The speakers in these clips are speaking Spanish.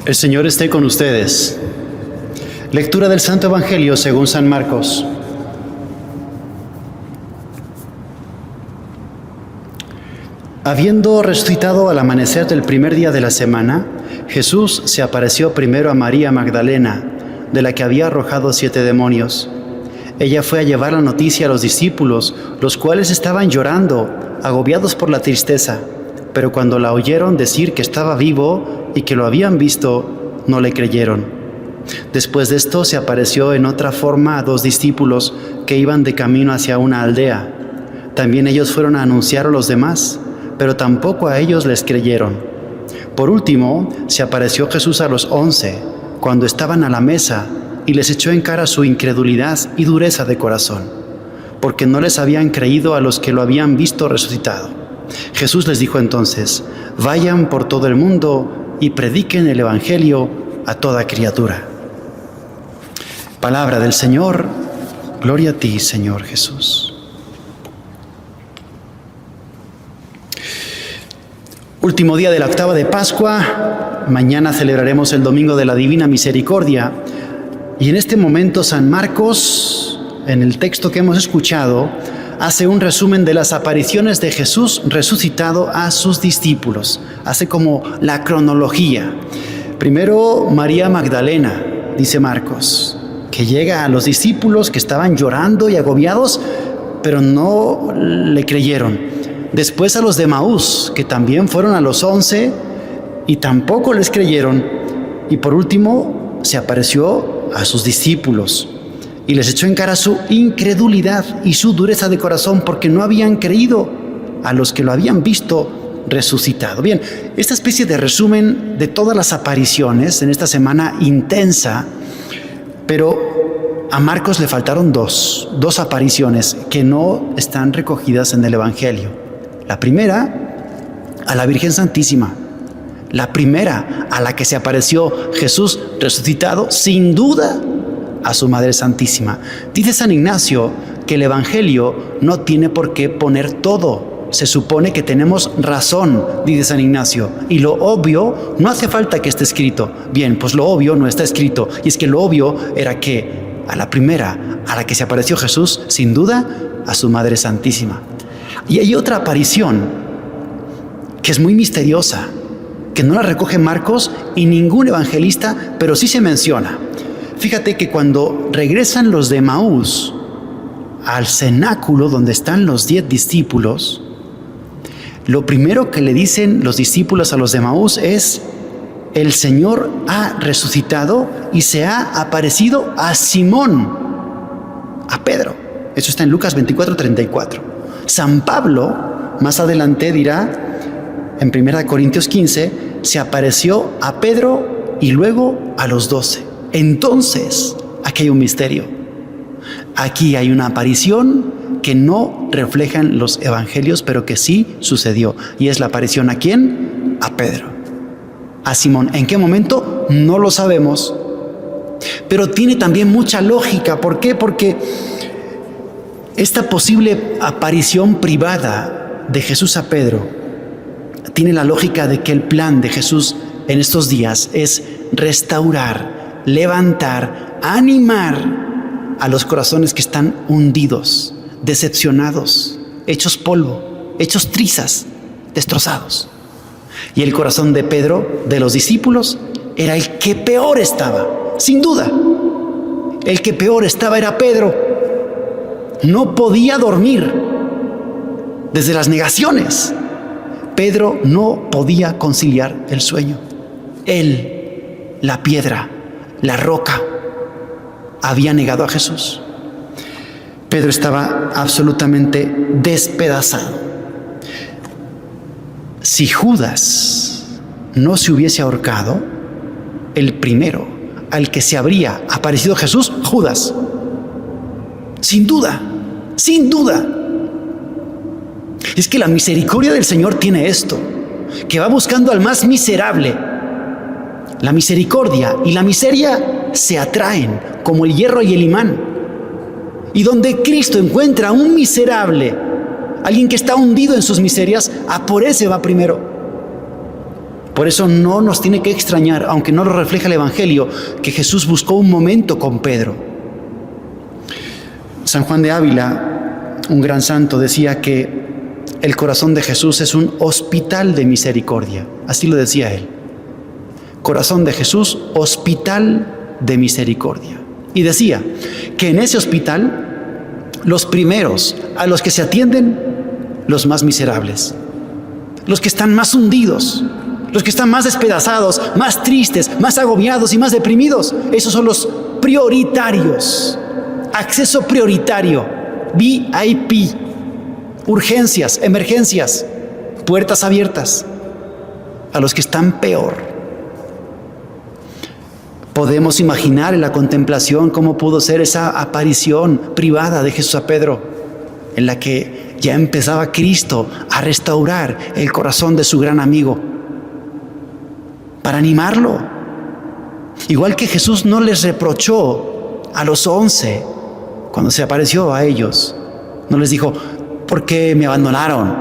El Señor esté con ustedes. Lectura del Santo Evangelio según San Marcos. Habiendo resucitado al amanecer del primer día de la semana, Jesús se apareció primero a María Magdalena, de la que había arrojado 7 demonios. Ella fue a llevar la noticia a los discípulos, los cuales estaban llorando, agobiados por la tristeza. Pero cuando la oyeron decir que estaba vivo y que lo habían visto, no le creyeron. Después de esto se apareció en otra forma a 2 discípulos que iban de camino hacia una aldea. También ellos fueron a anunciar a los demás, pero tampoco a ellos les creyeron. Por último, se apareció Jesús a los 11, cuando estaban a la mesa, y les echó en cara su incredulidad y dureza de corazón, porque no les habían creído a los que lo habían visto resucitado. Jesús les dijo entonces: vayan por todo el mundo y prediquen el Evangelio a toda criatura. Palabra del Señor. Gloria a ti, Señor Jesús. Último día de la octava de Pascua. Mañana celebraremos el Domingo de la Divina Misericordia. Y en este momento San Marcos, en el texto que hemos escuchado, hace un resumen de las apariciones de Jesús resucitado a sus discípulos. Hace como la cronología. Primero María Magdalena, dice Marcos, que llega a los discípulos que estaban llorando y agobiados, pero no le creyeron. Después a los de Emaús, que también fueron a los 11 y tampoco les creyeron. Y por último se apareció a sus discípulos y les echó en cara su incredulidad y su dureza de corazón, porque no habían creído a los que lo habían visto resucitado. Bien, esta especie de resumen de todas las apariciones en esta semana intensa, pero a Marcos le faltaron dos apariciones que no están recogidas en el Evangelio. La primera, a la Virgen Santísima. La primera a la que se apareció Jesús resucitado, sin duda, a su Madre Santísima. Dice San Ignacio que el Evangelio no tiene por qué poner todo. Se supone que tenemos razón, dice San Ignacio, y lo obvio no hace falta que esté escrito. Bien, pues lo obvio no está escrito, y es que lo obvio era que a la primera a la que se apareció Jesús, sin duda, a su Madre Santísima. Y hay otra aparición que es muy misteriosa, que no la recoge Marcos y ningún evangelista, pero sí se menciona. Fíjate que cuando regresan los de Emaús al cenáculo donde están los 10 discípulos, lo primero que le dicen los discípulos a los de Emaús es: el Señor ha resucitado y se ha aparecido a Simón, a Pedro. Eso está en Lucas 24:34. San Pablo, más adelante dirá, en 1 Corintios 15, se apareció a Pedro y luego a los 12. Entonces, aquí hay un misterio. Aquí hay una aparición que no reflejan los evangelios, pero que sí sucedió. Y es la aparición ¿a quién? A Pedro. A Simón. ¿En qué momento? No lo sabemos. Pero tiene también mucha lógica. ¿Por qué? Porque esta posible aparición privada de Jesús a Pedro tiene la lógica de que el plan de Jesús en estos días es restaurar, levantar, animar a los corazones que están hundidos, decepcionados, hechos polvo, hechos trizas, destrozados. Y el corazón de Pedro, de los discípulos, era el que peor estaba, sin duda. El que peor estaba era Pedro. No podía dormir desde las negaciones. Pedro no podía conciliar el sueño. Él, la piedra, la roca, había negado a Jesús. Pedro estaba absolutamente despedazado. Si Judas no se hubiese ahorcado, el primero al que se habría aparecido Jesús, Judas. Sin duda, sin duda. Es que la misericordia del Señor tiene esto, que va buscando al más miserable. La misericordia y la miseria se atraen como el hierro y el imán. Y donde Cristo encuentra a un miserable, alguien que está hundido en sus miserias, a por ese va primero. Por eso no nos tiene que extrañar, aunque no lo refleja el Evangelio, que Jesús buscó un momento con Pedro. San Juan de Ávila, un gran santo, decía que el corazón de Jesús es un hospital de misericordia. Así lo decía él. Corazón de Jesús, hospital de misericordia. Y decía que en ese hospital, los primeros a los que se atienden, los más miserables, los que están más hundidos, los que están más despedazados, más tristes, más agobiados y más deprimidos, esos son los prioritarios. Acceso prioritario, VIP, urgencias, emergencias, puertas abiertas a los que están peor. Podemos imaginar en la contemplación cómo pudo ser esa aparición privada de Jesús a Pedro, en la que ya empezaba Cristo a restaurar el corazón de su gran amigo, para animarlo. Igual que Jesús no les reprochó a los 11 cuando se apareció a ellos, no les dijo: ¿por qué me abandonaron?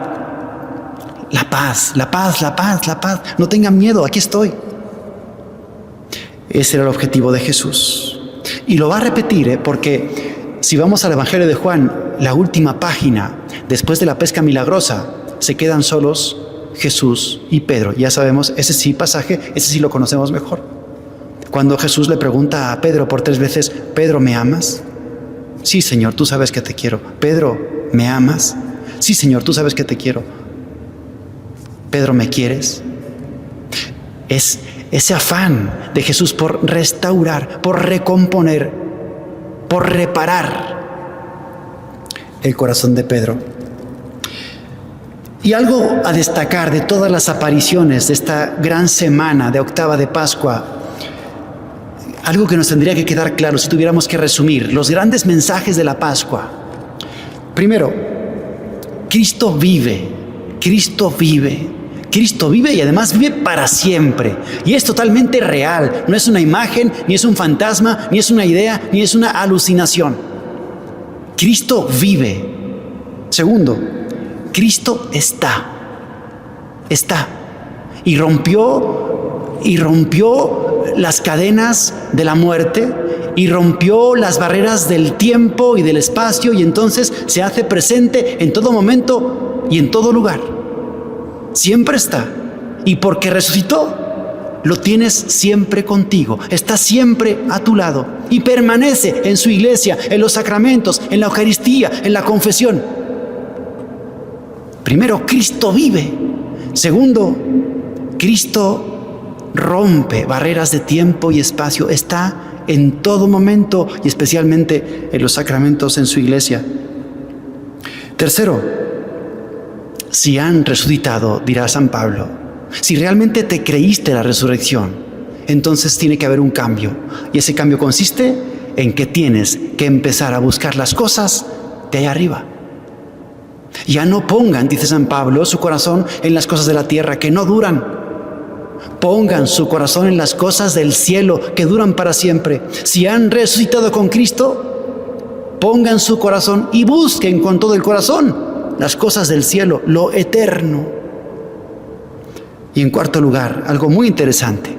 La paz, la paz, la paz, la paz. No tengan miedo, aquí estoy. Ese era el objetivo de Jesús. Y lo va a repetir, porque si vamos al Evangelio de Juan, la última página, después de la pesca milagrosa, se quedan solos Jesús y Pedro. Ya sabemos, ese sí pasaje, ese sí lo conocemos mejor. Cuando Jesús le pregunta a Pedro por 3 veces: Pedro, ¿me amas? Sí, Señor, tú sabes que te quiero. Pedro, ¿me amas? Sí, Señor, tú sabes que te quiero. Pedro, ¿me quieres? Es ese afán de Jesús por restaurar, por recomponer, por reparar el corazón de Pedro. Y algo a destacar de todas las apariciones de esta gran semana de octava de Pascua, algo que nos tendría que quedar claro si tuviéramos que resumir los grandes mensajes de la Pascua. Primero, Cristo vive, Cristo vive. Cristo vive y además vive para siempre. Y es totalmente real. No es una imagen, ni es un fantasma, ni es una idea, ni es una alucinación. Cristo vive. Segundo, Cristo está. Y rompió las cadenas de la muerte y rompió las barreras del tiempo y del espacio, y entonces se hace presente en todo momento y en todo lugar. Siempre está. Y porque resucitó, lo tienes siempre contigo. Está siempre a tu lado. Y permanece en su iglesia, en los sacramentos, en la Eucaristía, en la confesión. Primero, Cristo vive. Segundo, Cristo rompe barreras de tiempo y espacio. Está en todo momento y especialmente en los sacramentos, en su iglesia. Tercero, si han resucitado, dirá San Pablo, si realmente te creíste la resurrección, entonces tiene que haber un cambio. Y ese cambio consiste en que tienes que empezar a buscar las cosas de allá arriba. Ya no pongan, dice San Pablo, su corazón en las cosas de la tierra que no duran. Pongan su corazón en las cosas del cielo que duran para siempre. Si han resucitado con Cristo, pongan su corazón y busquen con todo el corazón las cosas del cielo, lo eterno. Y en cuarto lugar, algo muy interesante,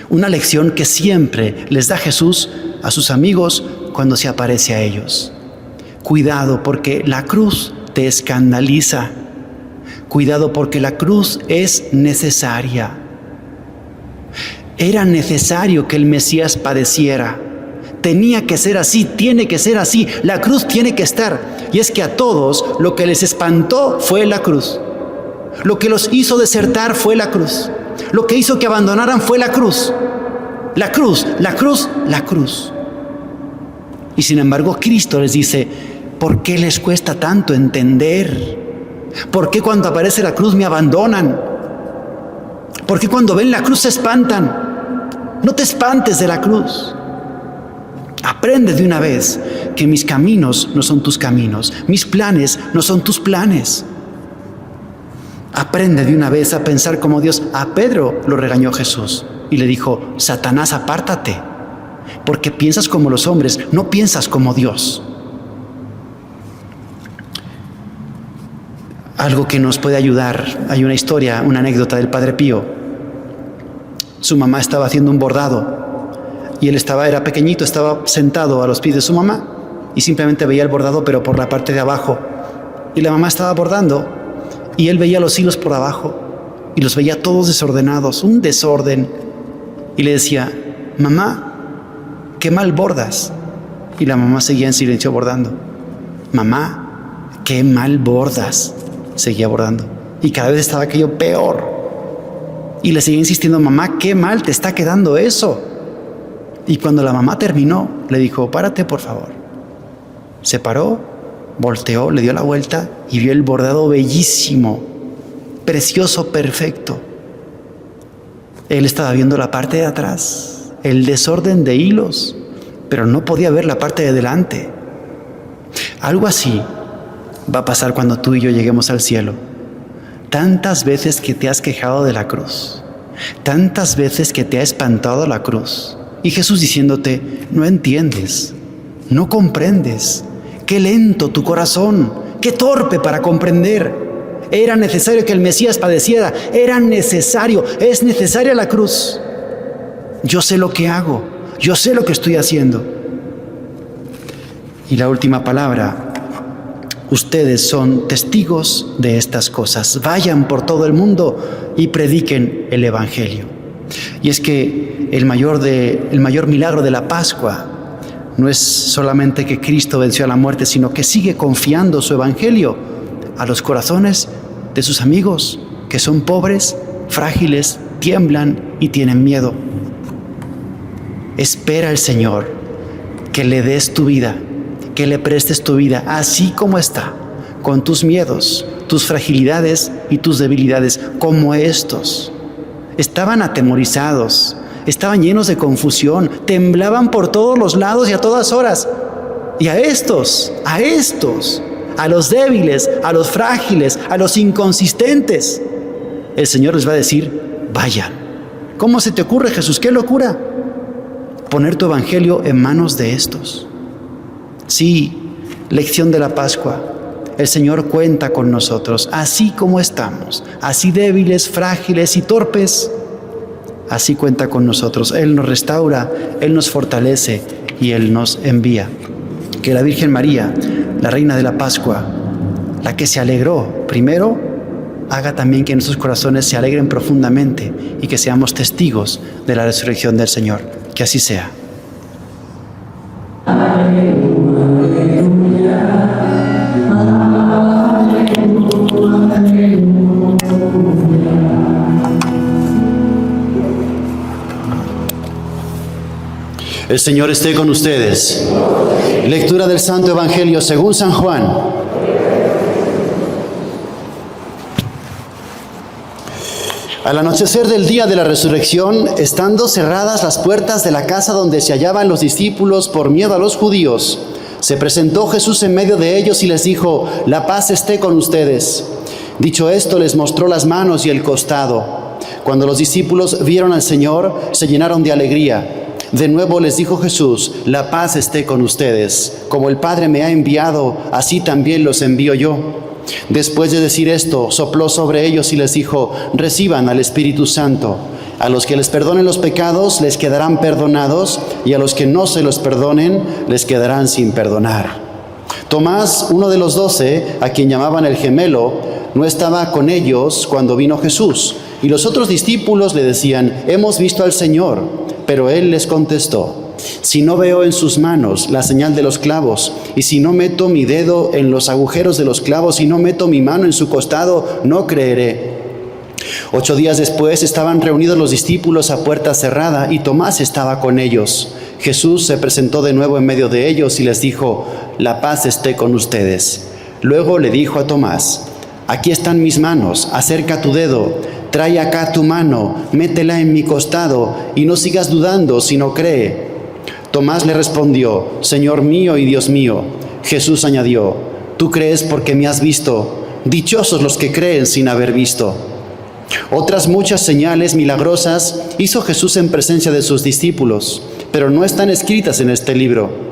una lección que siempre les da Jesús a sus amigos cuando se aparece a ellos. Cuidado, porque la cruz te escandaliza. Cuidado, porque la cruz es necesaria. Era necesario que el Mesías padeciera. Tenía que ser así, tiene que ser así. La cruz tiene que estar. Y es que a todos lo que les espantó fue la cruz. Lo que los hizo desertar fue la cruz. Lo que hizo que abandonaran fue la cruz. La cruz, la cruz, la cruz. Y sin embargo, Cristo les dice: ¿por qué les cuesta tanto entender? ¿Por qué cuando aparece la cruz me abandonan? ¿Por qué cuando ven la cruz se espantan? No te espantes de la cruz. Aprende de una vez que mis caminos no son tus caminos, mis planes no son tus planes. Aprende de una vez a pensar como Dios. A Pedro lo regañó Jesús y le dijo: Satanás, apártate, porque piensas como los hombres, no piensas como Dios. Algo que nos puede ayudar, hay una historia, una anécdota del Padre Pío. Su mamá estaba haciendo un bordado y él era pequeñito, estaba sentado a los pies de su mamá y simplemente veía el bordado pero por la parte de abajo. Y la mamá estaba bordando y él veía los hilos por abajo y los veía todos desordenados, un desorden. Y le decía: mamá, qué mal bordas. Y la mamá seguía en silencio bordando. Mamá, qué mal bordas. Seguía bordando. Y cada vez estaba aquello peor. Y le seguía insistiendo: mamá, qué mal te está quedando eso. Y cuando la mamá terminó, le dijo: párate, por favor. Se paró, volteó, le dio la vuelta y vio el bordado bellísimo, precioso, perfecto. Él estaba viendo la parte de atrás, el desorden de hilos, pero no podía ver la parte de delante. Algo así va a pasar cuando tú y yo lleguemos al cielo. Tantas veces que te has quejado de la cruz, tantas veces que te ha espantado la cruz, y Jesús diciéndote: no entiendes, no comprendes, qué lento tu corazón, qué torpe para comprender. Era necesario que el Mesías padeciera, era necesario, es necesaria la cruz. Yo sé lo que hago, yo sé lo que estoy haciendo. Y la última palabra: ustedes son testigos de estas cosas. Vayan por todo el mundo y prediquen el Evangelio. Y es que el mayor milagro de la Pascua no es solamente que Cristo venció a la muerte, sino que sigue confiando su Evangelio a los corazones de sus amigos, que son pobres, frágiles, tiemblan y tienen miedo. Espera al Señor que le des tu vida, que le prestes tu vida así como está, con tus miedos, tus fragilidades y tus debilidades, como estos. Estaban atemorizados, estaban llenos de confusión, temblaban por todos los lados y a todas horas. Y a estos, a los débiles, a los frágiles, a los inconsistentes, el Señor les va a decir: vayan. ¿Cómo se te ocurre, Jesús? ¡Qué locura! Poner tu evangelio en manos de estos. Sí, lección de la Pascua. El Señor cuenta con nosotros, así como estamos, así débiles, frágiles y torpes. Así cuenta con nosotros. Él nos restaura, Él nos fortalece y Él nos envía. Que la Virgen María, la Reina de la Pascua, la que se alegró primero, haga también que nuestros corazones se alegren profundamente y que seamos testigos de la resurrección del Señor. Que así sea. El Señor esté con ustedes. Lectura del Santo Evangelio según San Juan. Al anochecer del día de la resurrección, estando cerradas las puertas de la casa donde se hallaban los discípulos por miedo a los judíos, se presentó Jesús en medio de ellos y les dijo: la paz esté con ustedes. Dicho esto, les mostró las manos y el costado. Cuando los discípulos vieron al Señor, se llenaron de alegría. De nuevo les dijo Jesús: la paz esté con ustedes. Como el Padre me ha enviado, así también los envío yo. Después de decir esto, sopló sobre ellos y les dijo: reciban al Espíritu Santo. A los que les perdonen los pecados, les quedarán perdonados, y a los que no se los perdonen, les quedarán sin perdonar. Tomás, uno de los 12, a quien llamaban el gemelo, no estaba con ellos cuando vino Jesús. Y los otros discípulos le decían: hemos visto al Señor. Pero él les contestó: si no veo en sus manos la señal de los clavos, y si no meto mi dedo en los agujeros de los clavos y no meto mi mano en su costado, no creeré. 8 días después estaban reunidos los discípulos a puerta cerrada y Tomás estaba con ellos. Jesús se presentó de nuevo en medio de ellos y les dijo: la paz esté con ustedes. Luego le dijo a Tomás: aquí están mis manos, acerca tu dedo. Trae acá tu mano, métela en mi costado, y no sigas dudando, sino cree. Tomás le respondió: Señor mío y Dios mío. Jesús añadió: tú crees porque me has visto. Dichosos los que creen sin haber visto. Otras muchas señales milagrosas hizo Jesús en presencia de sus discípulos, pero no están escritas en este libro.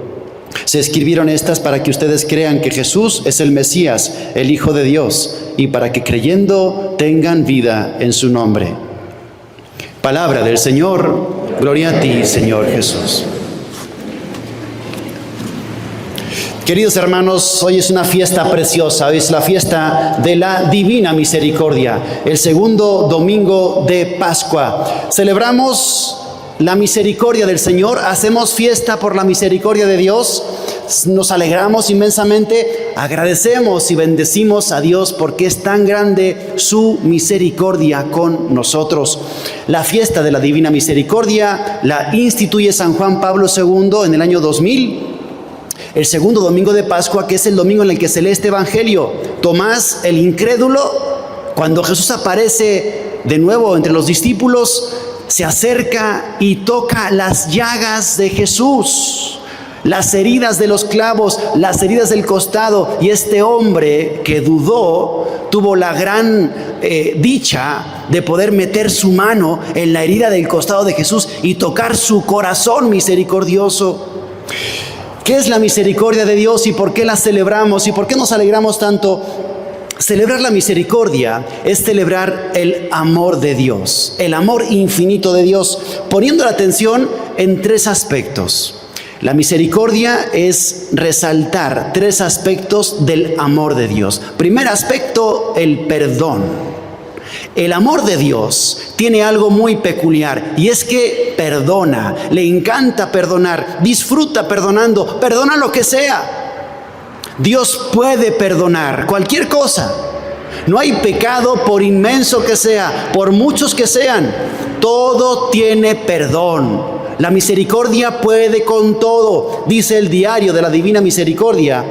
Se escribieron estas para que ustedes crean que Jesús es el Mesías, el Hijo de Dios, y para que creyendo tengan vida en su nombre. Palabra del Señor. Gloria a ti, Señor Jesús. Queridos hermanos, hoy es una fiesta preciosa, hoy es la fiesta de la Divina Misericordia, el segundo domingo de Pascua. Celebramos la misericordia del Señor, hacemos fiesta por la misericordia de Dios, nos alegramos inmensamente, agradecemos y bendecimos a Dios porque es tan grande su misericordia con nosotros. La fiesta de la Divina Misericordia la instituye San Juan Pablo II en el año 2000. El segundo domingo de Pascua, que es el domingo en el que se lee este evangelio. Tomás, el incrédulo, cuando Jesús aparece de nuevo entre los discípulos, se acerca y toca las llagas de Jesús, las heridas de los clavos, las heridas del costado. Y este hombre que dudó tuvo la gran dicha de poder meter su mano en la herida del costado de Jesús y tocar su corazón misericordioso. ¿Qué es la misericordia de Dios y por qué la celebramos y por qué nos alegramos tanto? Celebrar la misericordia es celebrar el amor de Dios, el amor infinito de Dios, poniendo la atención en tres aspectos. La misericordia es resaltar tres aspectos del amor de Dios. Primer aspecto, el perdón. El amor de Dios tiene algo muy peculiar y es que perdona, le encanta perdonar, disfruta perdonando, perdona lo que sea. Dios puede perdonar cualquier cosa. No hay pecado, por inmenso que sea, por muchos que sean, todo tiene perdón. La misericordia puede con todo, dice el diario de la Divina Misericordia.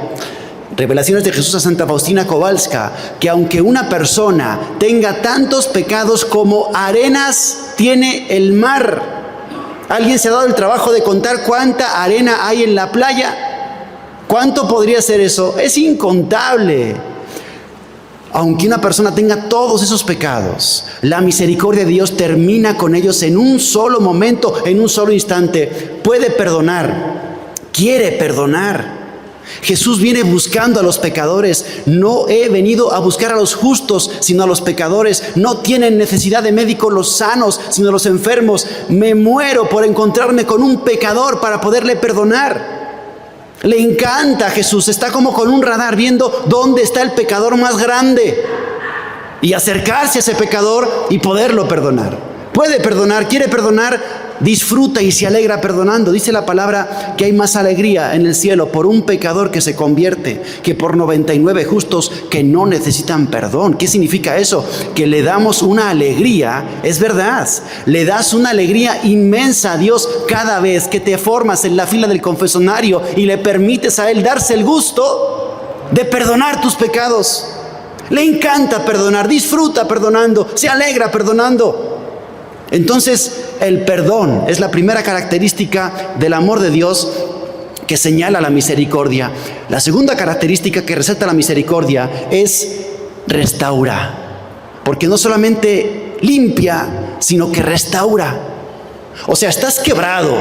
Revelaciones de Jesús a Santa Faustina Kowalska, que aunque una persona tenga tantos pecados como arenas tiene el mar. ¿Alguien se ha dado el trabajo de contar cuánta arena hay en la playa? ¿Cuánto podría ser eso? Es incontable. Aunque una persona tenga todos esos pecados, la misericordia de Dios termina con ellos en un solo momento, en un solo instante. Puede perdonar, quiere perdonar. Jesús viene buscando a los pecadores. No he venido a buscar a los justos, sino a los pecadores. No tienen necesidad de médicos los sanos, sino los enfermos. Me muero por encontrarme con un pecador para poderle perdonar. Le encanta a Jesús, está como con un radar viendo dónde está el pecador más grande y acercarse a ese pecador y poderlo perdonar. Puede perdonar, quiere perdonar, disfruta y se alegra perdonando. Dice la palabra que hay más alegría en el cielo por un pecador que se convierte que por 99 justos que no necesitan perdón. ¿Qué significa eso? Que le damos una alegría, es verdad, le das una alegría inmensa a Dios cada vez que te formas en la fila del confesionario y le permites a Él darse el gusto de perdonar tus pecados. Le encanta perdonar, disfruta perdonando, se alegra perdonando. Entonces, el perdón es la primera característica del amor de Dios que señala la misericordia. La segunda característica que resalta la misericordia es restaura, porque no solamente limpia, sino que restaura. O sea, estás quebrado,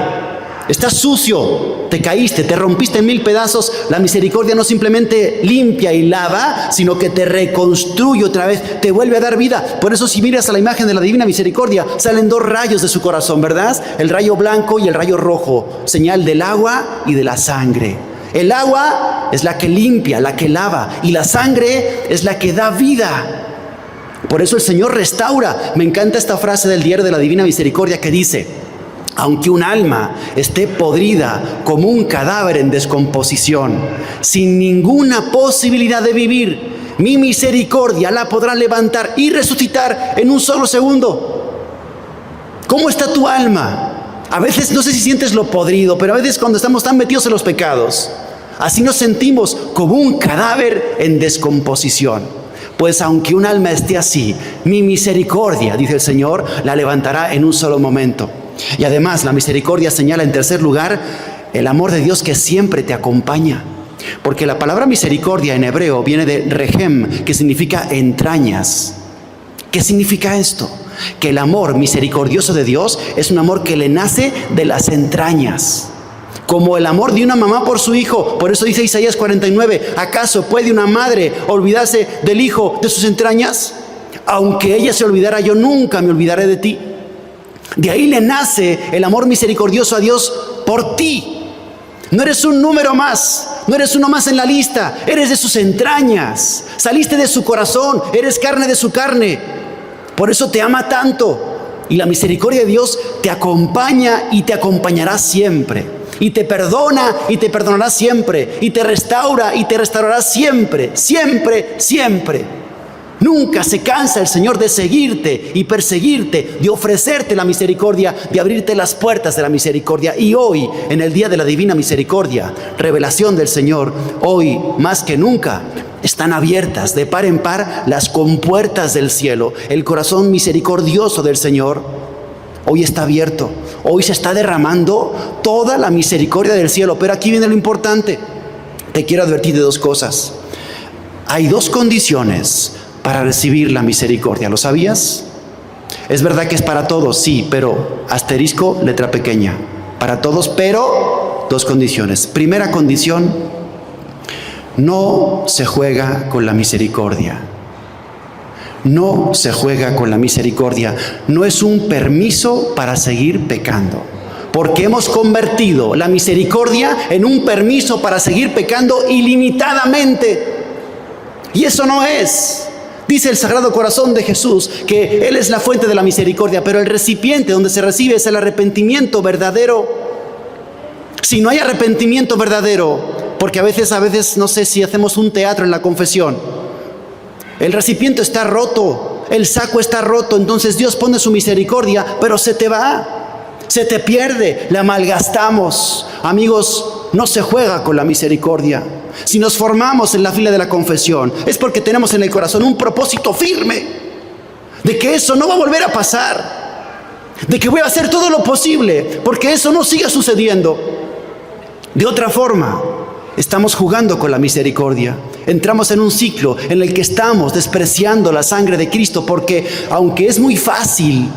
estás sucio, te caíste, te rompiste en 1000 pedazos. La misericordia no simplemente limpia y lava, sino que te reconstruye otra vez, te vuelve a dar vida. Por eso si miras a la imagen de la Divina Misericordia, salen 2 rayos de su corazón, ¿verdad? El rayo blanco y el rayo rojo, señal del agua y de la sangre. El agua es la que limpia, la que lava, y la sangre es la que da vida. Por eso el Señor restaura. Me encanta esta frase del diario de la Divina Misericordia que dice: aunque un alma esté podrida como un cadáver en descomposición, sin ninguna posibilidad de vivir, mi misericordia la podrá levantar y resucitar en un solo segundo. ¿Cómo está tu alma? A veces no sé si sientes lo podrido, pero a veces cuando estamos tan metidos en los pecados, así nos sentimos como un cadáver en descomposición. Pues aunque un alma esté así, mi misericordia, dice el Señor, la levantará en un solo momento. Y además la misericordia señala en tercer lugar el amor de Dios que siempre te acompaña. Porque la palabra misericordia en hebreo viene de rehem, que significa entrañas. ¿Qué significa esto? Que el amor misericordioso de Dios es un amor que le nace de las entrañas. Como el amor de una mamá por su hijo. Por eso dice Isaías 49, ¿acaso puede una madre olvidarse del hijo de sus entrañas? Aunque ella se olvidara, yo nunca me olvidaré de ti. De ahí le nace el amor misericordioso a Dios por ti. No eres un número más, no eres uno más en la lista, eres de sus entrañas, saliste de su corazón, eres carne de su carne. Por eso te ama tanto. Y la misericordia de Dios te acompaña y te acompañará siempre. Y te perdona y te perdonará siempre. Y te restaura y te restaurará siempre, siempre, siempre. Nunca se cansa el Señor de seguirte y perseguirte, de ofrecerte la misericordia, de abrirte las puertas de la misericordia. Y hoy, en el día de la divina misericordia, revelación del Señor, hoy más que nunca están abiertas de par en par las compuertas del cielo. El corazón misericordioso del Señor hoy está abierto. Hoy se está derramando toda la misericordia del cielo. Pero aquí viene lo importante. Te quiero advertir de dos cosas. Hay dos condiciones para recibir la misericordia. ¿Lo sabías? Es verdad que es para todos, sí, pero asterisco, letra pequeña. Para todos, pero dos condiciones. Primera condición: no se juega con la misericordia. No se juega con la misericordia. No es un permiso para seguir pecando. Porque hemos convertido la misericordia en un permiso para seguir pecando ilimitadamente. Y eso no es. Dice el Sagrado Corazón de Jesús que Él es la fuente de la misericordia, pero el recipiente donde se recibe es el arrepentimiento verdadero. Si no hay arrepentimiento verdadero, porque a veces no sé si hacemos un teatro en la confesión, el recipiente está roto, el saco está roto, entonces Dios pone su misericordia, pero se te va, se te pierde, la malgastamos. Amigos, no se juega con la misericordia. Si nos formamos en la fila de la confesión, es porque tenemos en el corazón un propósito firme de que eso no va a volver a pasar, de que voy a hacer todo lo posible porque eso no siga sucediendo. De otra forma, estamos jugando con la misericordia. Entramos en un ciclo en el que estamos despreciando la sangre de Cristo, porque aunque es muy fácil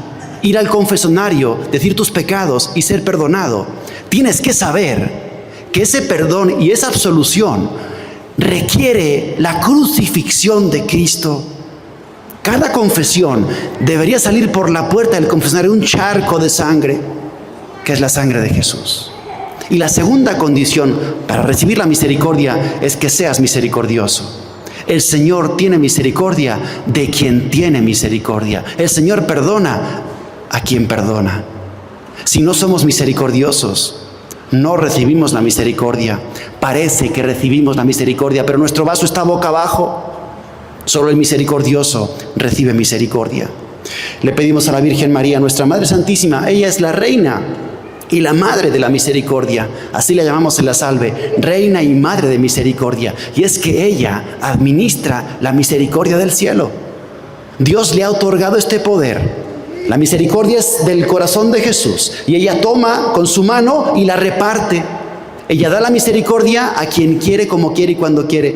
ir al confesionario, decir tus pecados y ser perdonado, tienes que saber que ese perdón y esa absolución requiere la crucifixión de Cristo. Cada confesión debería salir por la puerta del confesionario un charco de sangre, que es la sangre de Jesús. Y la segunda condición para recibir la misericordia es que seas misericordioso. El Señor tiene misericordia de quien tiene misericordia. El Señor perdona a quien perdona. Si no somos misericordiosos, no recibimos la misericordia. Parece que recibimos la misericordia, pero nuestro vaso está boca abajo. Solo el misericordioso recibe misericordia. Le pedimos a la Virgen María, nuestra Madre Santísima, ella es la reina y la madre de la misericordia. Así la llamamos en la salve, reina y madre de misericordia. Y es que ella administra la misericordia del cielo. Dios le ha otorgado este poder. La misericordia es del corazón de Jesús y ella toma con su mano y la reparte. Ella da la misericordia a quien quiere, como quiere y cuando quiere.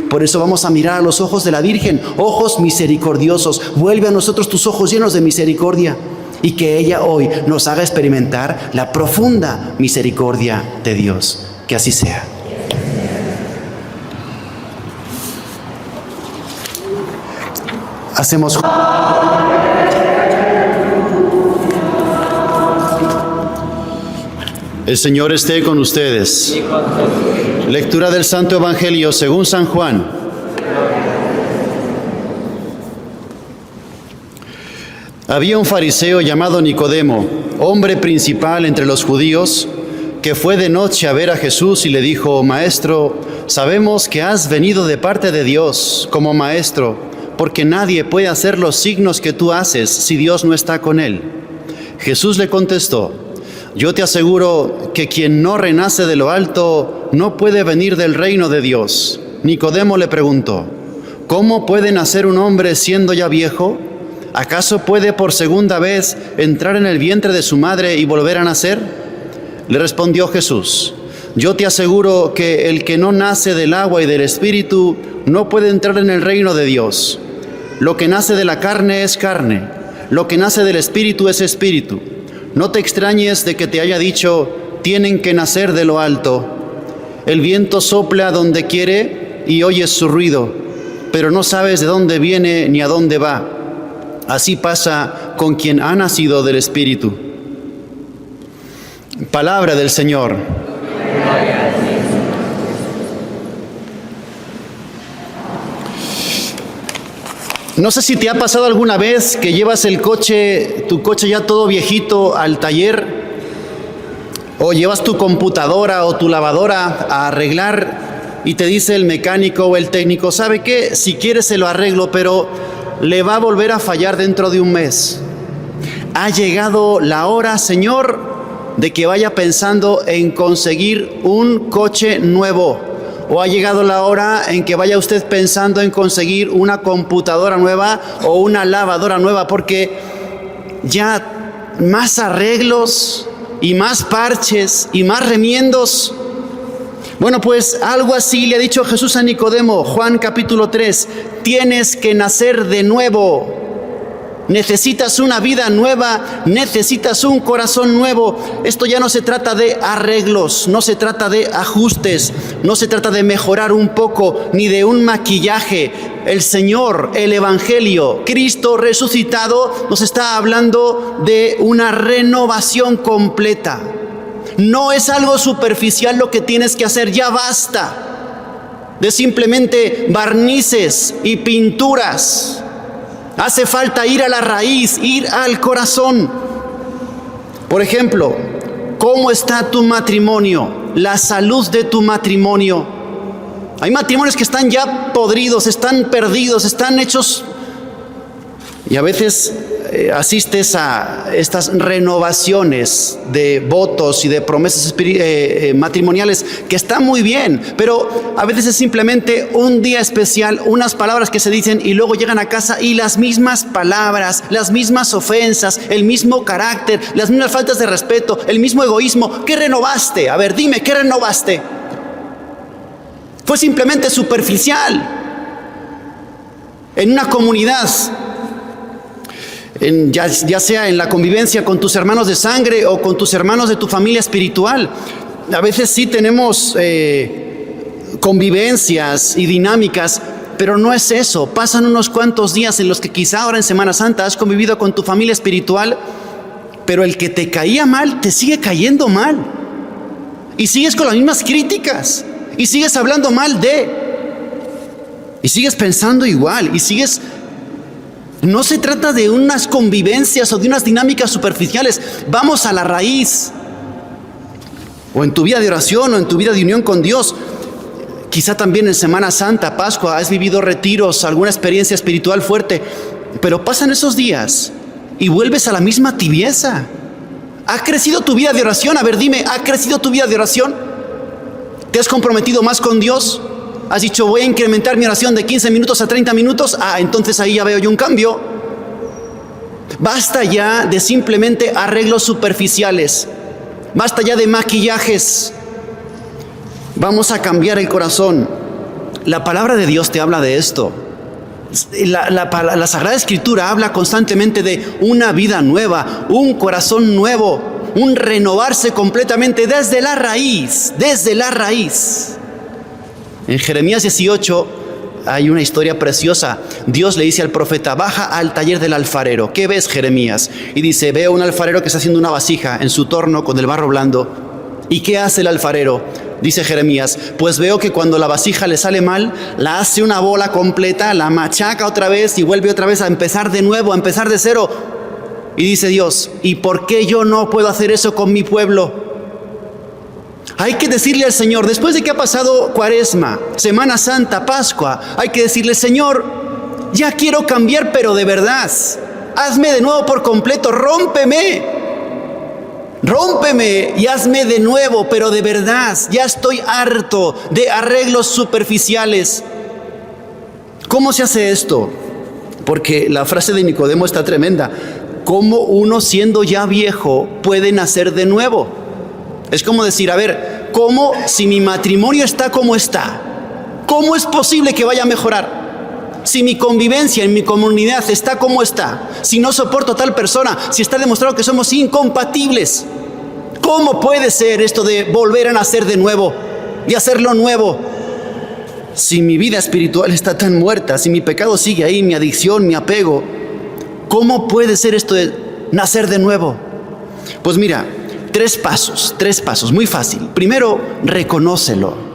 Por eso vamos a mirar a los ojos de la Virgen, ojos misericordiosos. Vuelve a nosotros tus ojos llenos de misericordia y que ella hoy nos haga experimentar la profunda misericordia de Dios. Que así sea. Hacemos... El Señor esté con ustedes. Lectura del Santo Evangelio según San Juan. Había un fariseo llamado Nicodemo, hombre principal entre los judíos, que fue de noche a ver a Jesús y le dijo: Maestro, sabemos que has venido de parte de Dios como maestro, porque nadie puede hacer los signos que tú haces si Dios no está con él. Jesús le contestó: Yo te aseguro que quien no renace de lo alto no puede venir del reino de Dios. Nicodemo le preguntó: ¿Cómo puede nacer un hombre siendo ya viejo? ¿Acaso puede por segunda vez entrar en el vientre de su madre y volver a nacer? Le respondió Jesús: Yo te aseguro que el que no nace del agua y del Espíritu no puede entrar en el reino de Dios. Lo que nace de la carne es carne, lo que nace del Espíritu es Espíritu. No te extrañes de que te haya dicho: tienen que nacer de lo alto. El viento sopla donde quiere y oyes su ruido, pero no sabes de dónde viene ni a dónde va. Así pasa con quien ha nacido del Espíritu. Palabra del Señor. No sé si te ha pasado alguna vez que llevas tu coche ya todo viejito al taller, o llevas tu computadora o tu lavadora a arreglar y te dice el mecánico o el técnico, ¿sabe qué? Si quiere se lo arreglo, pero le va a volver a fallar dentro de un mes. Ha llegado la hora, Señor, de que vaya pensando en conseguir un coche nuevo. O ha llegado la hora en que vaya usted pensando en conseguir una computadora nueva o una lavadora nueva, porque ya más arreglos y más parches y más remiendos. Bueno, pues algo así le ha dicho Jesús a Nicodemo, Juan capítulo 3, tienes que nacer de nuevo. Necesitas una vida nueva, necesitas un corazón nuevo. Esto ya no se trata de arreglos, no se trata de ajustes, no se trata de mejorar un poco, ni de un maquillaje. El Señor, el Evangelio, Cristo resucitado, nos está hablando de una renovación completa. No es algo superficial lo que tienes que hacer, ya basta de simplemente barnices y pinturas. Hace falta ir a la raíz, ir al corazón. Por ejemplo, ¿cómo está tu matrimonio? La salud de tu matrimonio. Hay matrimonios que están ya podridos, están perdidos, están hechos. Y a veces asistes a estas renovaciones de votos y de promesas matrimoniales que están muy bien, pero a veces es simplemente un día especial, unas palabras que se dicen y luego llegan a casa y las mismas palabras, las mismas ofensas, el mismo carácter, las mismas faltas de respeto, el mismo egoísmo. ¿Qué renovaste? A ver, dime, ¿qué renovaste? Fue simplemente superficial. En una comunidad, ya sea en la convivencia con tus hermanos de sangre o con tus hermanos de tu familia espiritual, a veces sí tenemos convivencias y dinámicas, pero no es eso. Pasan unos cuantos días en los que quizá ahora en Semana Santa has convivido con tu familia espiritual, pero el que te caía mal te sigue cayendo mal y sigues con las mismas críticas y sigues hablando mal y sigues pensando igual y sigues. No se trata de unas convivencias o de unas dinámicas superficiales. Vamos a la raíz. O en tu vida de oración o en tu vida de unión con Dios. Quizá también en Semana Santa, Pascua, has vivido retiros, alguna experiencia espiritual fuerte. Pero pasan esos días y vuelves a la misma tibieza. ¿Ha crecido tu vida de oración? A ver, dime, ¿ha crecido tu vida de oración? ¿Te has comprometido más con Dios? ¿Has dicho, voy a incrementar mi oración de 15 minutos a 30 minutos? Entonces ahí ya veo yo un cambio. Basta ya de simplemente arreglos superficiales. Basta ya de maquillajes. Vamos a cambiar el corazón. La palabra de Dios te habla de esto. La Sagrada Escritura habla constantemente de una vida nueva, un corazón nuevo, un renovarse completamente desde la raíz, desde la raíz. En Jeremías 18 hay una historia preciosa. Dios le dice al profeta, baja al taller del alfarero. ¿Qué ves, Jeremías? Y dice, veo un alfarero que está haciendo una vasija en su torno con el barro blando. ¿Y qué hace el alfarero? Dice Jeremías, pues veo que cuando la vasija le sale mal, la hace una bola completa, la machaca otra vez y vuelve otra vez a empezar de nuevo, a empezar de cero. Y dice Dios, ¿y por qué yo no puedo hacer eso con mi pueblo? Hay que decirle al Señor, después de que ha pasado Cuaresma, Semana Santa, Pascua, hay que decirle, Señor, ya quiero cambiar, pero de verdad. Hazme de nuevo por completo, rómpeme y hazme de nuevo, pero de verdad. Ya estoy harto de arreglos superficiales. ¿Cómo se hace esto? Porque la frase de Nicodemo está tremenda. ¿Cómo uno siendo ya viejo puede nacer de nuevo? Es como decir, a ver, ¿cómo si mi matrimonio está como está? ¿Cómo es posible que vaya a mejorar? Si mi convivencia en mi comunidad está como está, si no soporto a tal persona, si está demostrado que somos incompatibles, ¿cómo puede ser esto de volver a nacer de nuevo y hacerlo nuevo? Si mi vida espiritual está tan muerta, si mi pecado sigue ahí, mi adicción, mi apego, ¿cómo puede ser esto de nacer de nuevo? Pues mira, Tres pasos, muy fácil. Primero, reconócelo.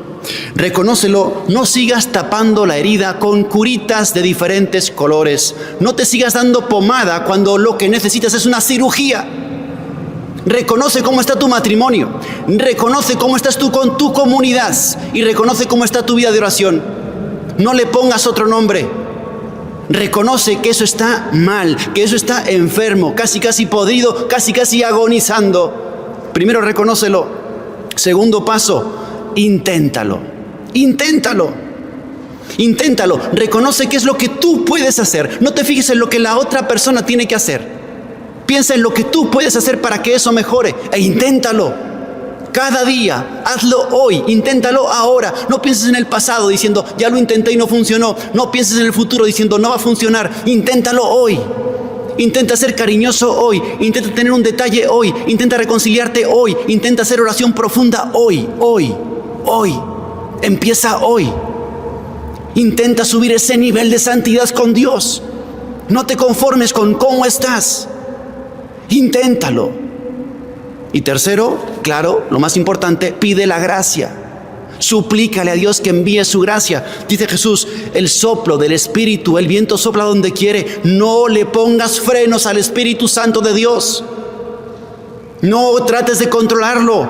No sigas tapando la herida con curitas de diferentes colores. No te sigas dando pomada cuando lo que necesitas es una cirugía. Reconoce cómo está tu matrimonio. Reconoce cómo estás tú con tu comunidad. Y reconoce cómo está tu vida de oración. No le pongas otro nombre. Reconoce que eso está mal, que eso está enfermo, casi podrido, casi agonizando. Primero, reconócelo. Segundo paso, inténtalo. Reconoce qué es lo que tú puedes hacer. No te fijes en lo que la otra persona tiene que hacer. Piensa en lo que tú puedes hacer para que eso mejore e inténtalo. Cada día, hazlo hoy, inténtalo ahora. No pienses en el pasado diciendo, ya lo intenté y no funcionó. No pienses en el futuro diciendo, no va a funcionar. Inténtalo hoy. Intenta ser cariñoso hoy. Intenta tener un detalle hoy. Intenta reconciliarte hoy. Intenta hacer oración profunda hoy. Empieza hoy. Intenta subir ese nivel de santidad con Dios. No te conformes con cómo estás. Inténtalo. Y tercero, claro, lo más importante, pide la gracia. Suplícale a Dios que envíe su gracia. Dice Jesús, el soplo del Espíritu, el viento sopla donde quiere. No le pongas frenos al Espíritu Santo de Dios. No trates de controlarlo.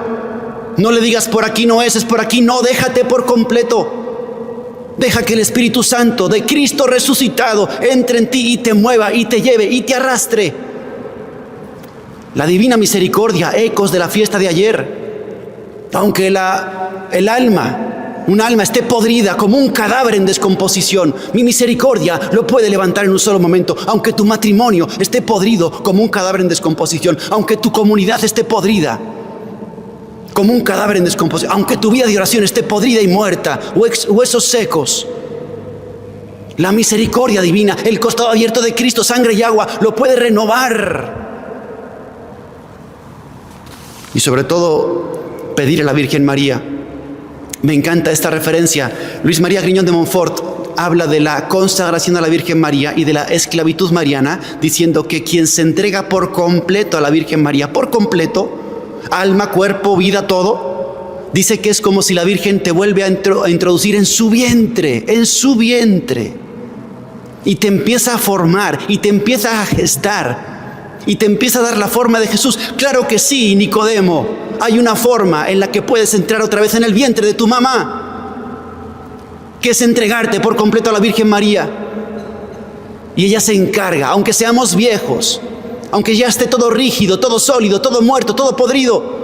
No le digas por aquí no es por aquí. No, déjate por completo. Deja que el Espíritu Santo de Cristo resucitado entre en ti y te mueva y te lleve y te arrastre. La divina misericordia, ecos de la fiesta de ayer. Aunque un alma esté podrida como un cadáver en descomposición, mi misericordia lo puede levantar en un solo momento. Aunque tu matrimonio esté podrido como un cadáver en descomposición, aunque tu comunidad esté podrida como un cadáver en descomposición, aunque tu vida de oración esté podrida y muerta, huesos secos, la misericordia divina, el costado abierto de Cristo, sangre y agua, lo puede renovar. Y sobre todo, pedir a la Virgen María. Me encanta esta referencia. Luis María Griñón de Montfort habla de la consagración a la Virgen María y de la esclavitud mariana, diciendo que quien se entrega por completo a la Virgen María, por completo, alma, cuerpo, vida, todo, dice que es como si la Virgen te vuelve a introducir en su vientre, y te empieza a formar, y te empieza a gestar, y te empieza a dar la forma de Jesús. Claro que sí, Nicodemo, hay una forma en la que puedes entrar otra vez en el vientre de tu mamá, que es entregarte por completo a la Virgen María. Y ella se encarga, aunque seamos viejos, aunque ya esté todo rígido, todo sólido, todo muerto, todo podrido.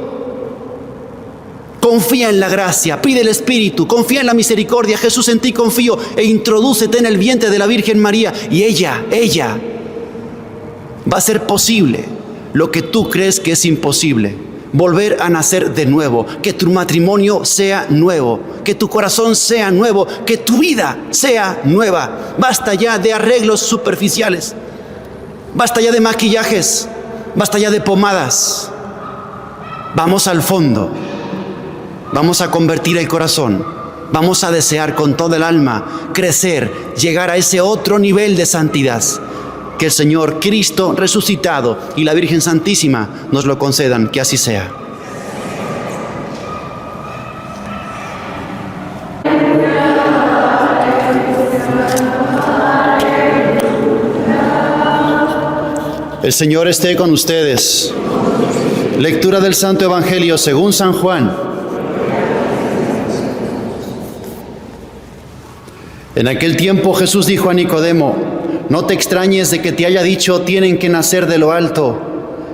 Confía en la gracia, pide el Espíritu, confía en la misericordia. Jesús, en ti confío, e introdúcete en el vientre de la Virgen María. Y ella va a ser posible lo que tú crees que es imposible. Volver a nacer de nuevo, que tu matrimonio sea nuevo, que tu corazón sea nuevo, que tu vida sea nueva. Basta ya de arreglos superficiales, basta ya de maquillajes, basta ya de pomadas. Vamos al fondo, vamos a convertir el corazón, vamos a desear con todo el alma crecer, llegar a ese otro nivel de santidad. Que el Señor Cristo resucitado y la Virgen Santísima nos lo concedan, que así sea. El Señor esté con ustedes. Lectura del Santo Evangelio según San Juan. En aquel tiempo Jesús dijo a Nicodemo: no te extrañes de que te haya dicho, tienen que nacer de lo alto.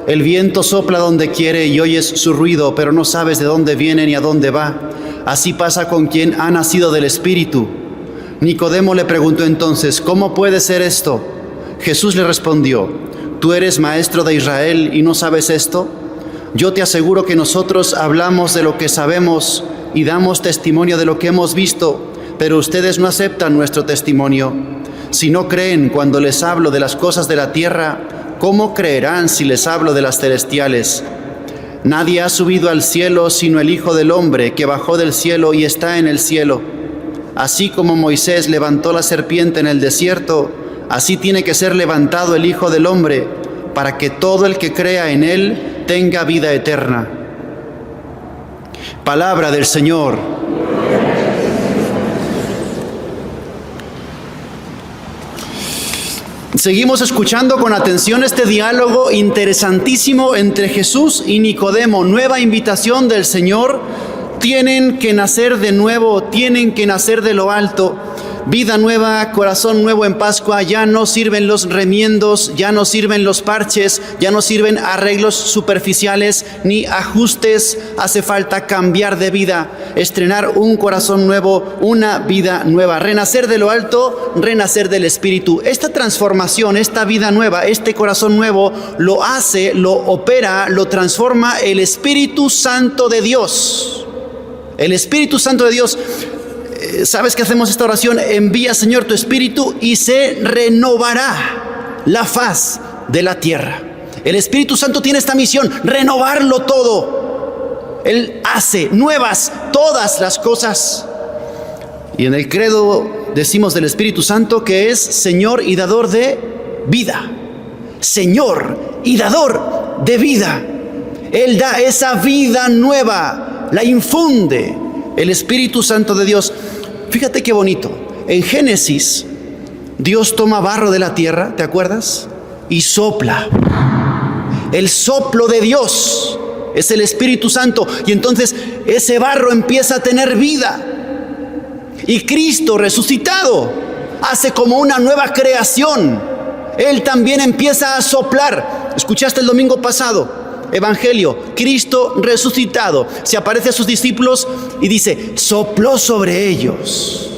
El viento sopla donde quiere y oyes su ruido, pero no sabes de dónde viene ni a dónde va. Así pasa con quien ha nacido del Espíritu. Nicodemo le preguntó entonces, ¿cómo puede ser esto? Jesús le respondió, ¿tú eres maestro de Israel y no sabes esto? Yo te aseguro que nosotros hablamos de lo que sabemos y damos testimonio de lo que hemos visto, pero ustedes no aceptan nuestro testimonio. Si no creen cuando les hablo de las cosas de la tierra, ¿cómo creerán si les hablo de las celestiales? Nadie ha subido al cielo sino el Hijo del Hombre, que bajó del cielo y está en el cielo. Así como Moisés levantó la serpiente en el desierto, así tiene que ser levantado el Hijo del Hombre, para que todo el que crea en él tenga vida eterna. Palabra del Señor. Seguimos escuchando con atención este diálogo interesantísimo entre Jesús y Nicodemo. Nueva invitación del Señor. Tienen que nacer de nuevo, tienen que nacer de lo alto. Vida nueva, corazón nuevo en Pascua. Ya no sirven los remiendos, ya no sirven los parches, ya no sirven arreglos superficiales ni ajustes. Hace falta cambiar de vida, estrenar un corazón nuevo, una vida nueva. Renacer de lo alto, renacer del Espíritu. Esta transformación, esta vida nueva, este corazón nuevo, lo hace, lo opera, lo transforma el Espíritu Santo de Dios. El Espíritu Santo de Dios. ¿Sabes que hacemos esta oración? Envía, Señor, tu Espíritu y se renovará la faz de la tierra. El Espíritu Santo tiene esta misión, renovarlo todo. Él hace nuevas todas las cosas. Y en el credo decimos del Espíritu Santo que es Señor y dador de vida. Señor y dador de vida. Él da esa vida nueva, la infunde el Espíritu Santo de Dios. Fíjate qué bonito. En Génesis, Dios toma barro de la tierra, ¿te acuerdas? Y sopla. El soplo de Dios es el Espíritu Santo. Y entonces ese barro empieza a tener vida. Y Cristo resucitado hace como una nueva creación. Él también empieza a soplar. ¿Escuchaste el domingo pasado? Evangelio, Cristo resucitado, se aparece a sus discípulos y dice, sopló sobre ellos,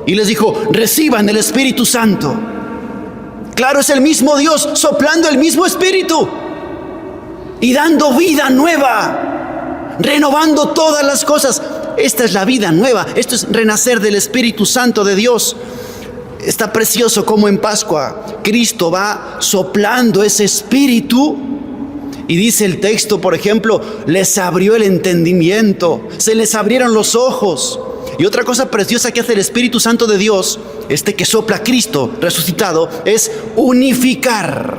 y les dijo, reciban el Espíritu Santo. Claro, es el mismo Dios soplando el mismo Espíritu y dando vida nueva, renovando todas las cosas. Esta es la vida nueva, esto es renacer del Espíritu Santo de Dios. Está precioso como en Pascua Cristo va soplando ese espíritu y dice el texto, por ejemplo, les abrió el entendimiento, se les abrieron los ojos. Y otra cosa preciosa que hace el Espíritu Santo de Dios, que sopla Cristo resucitado, es unificar,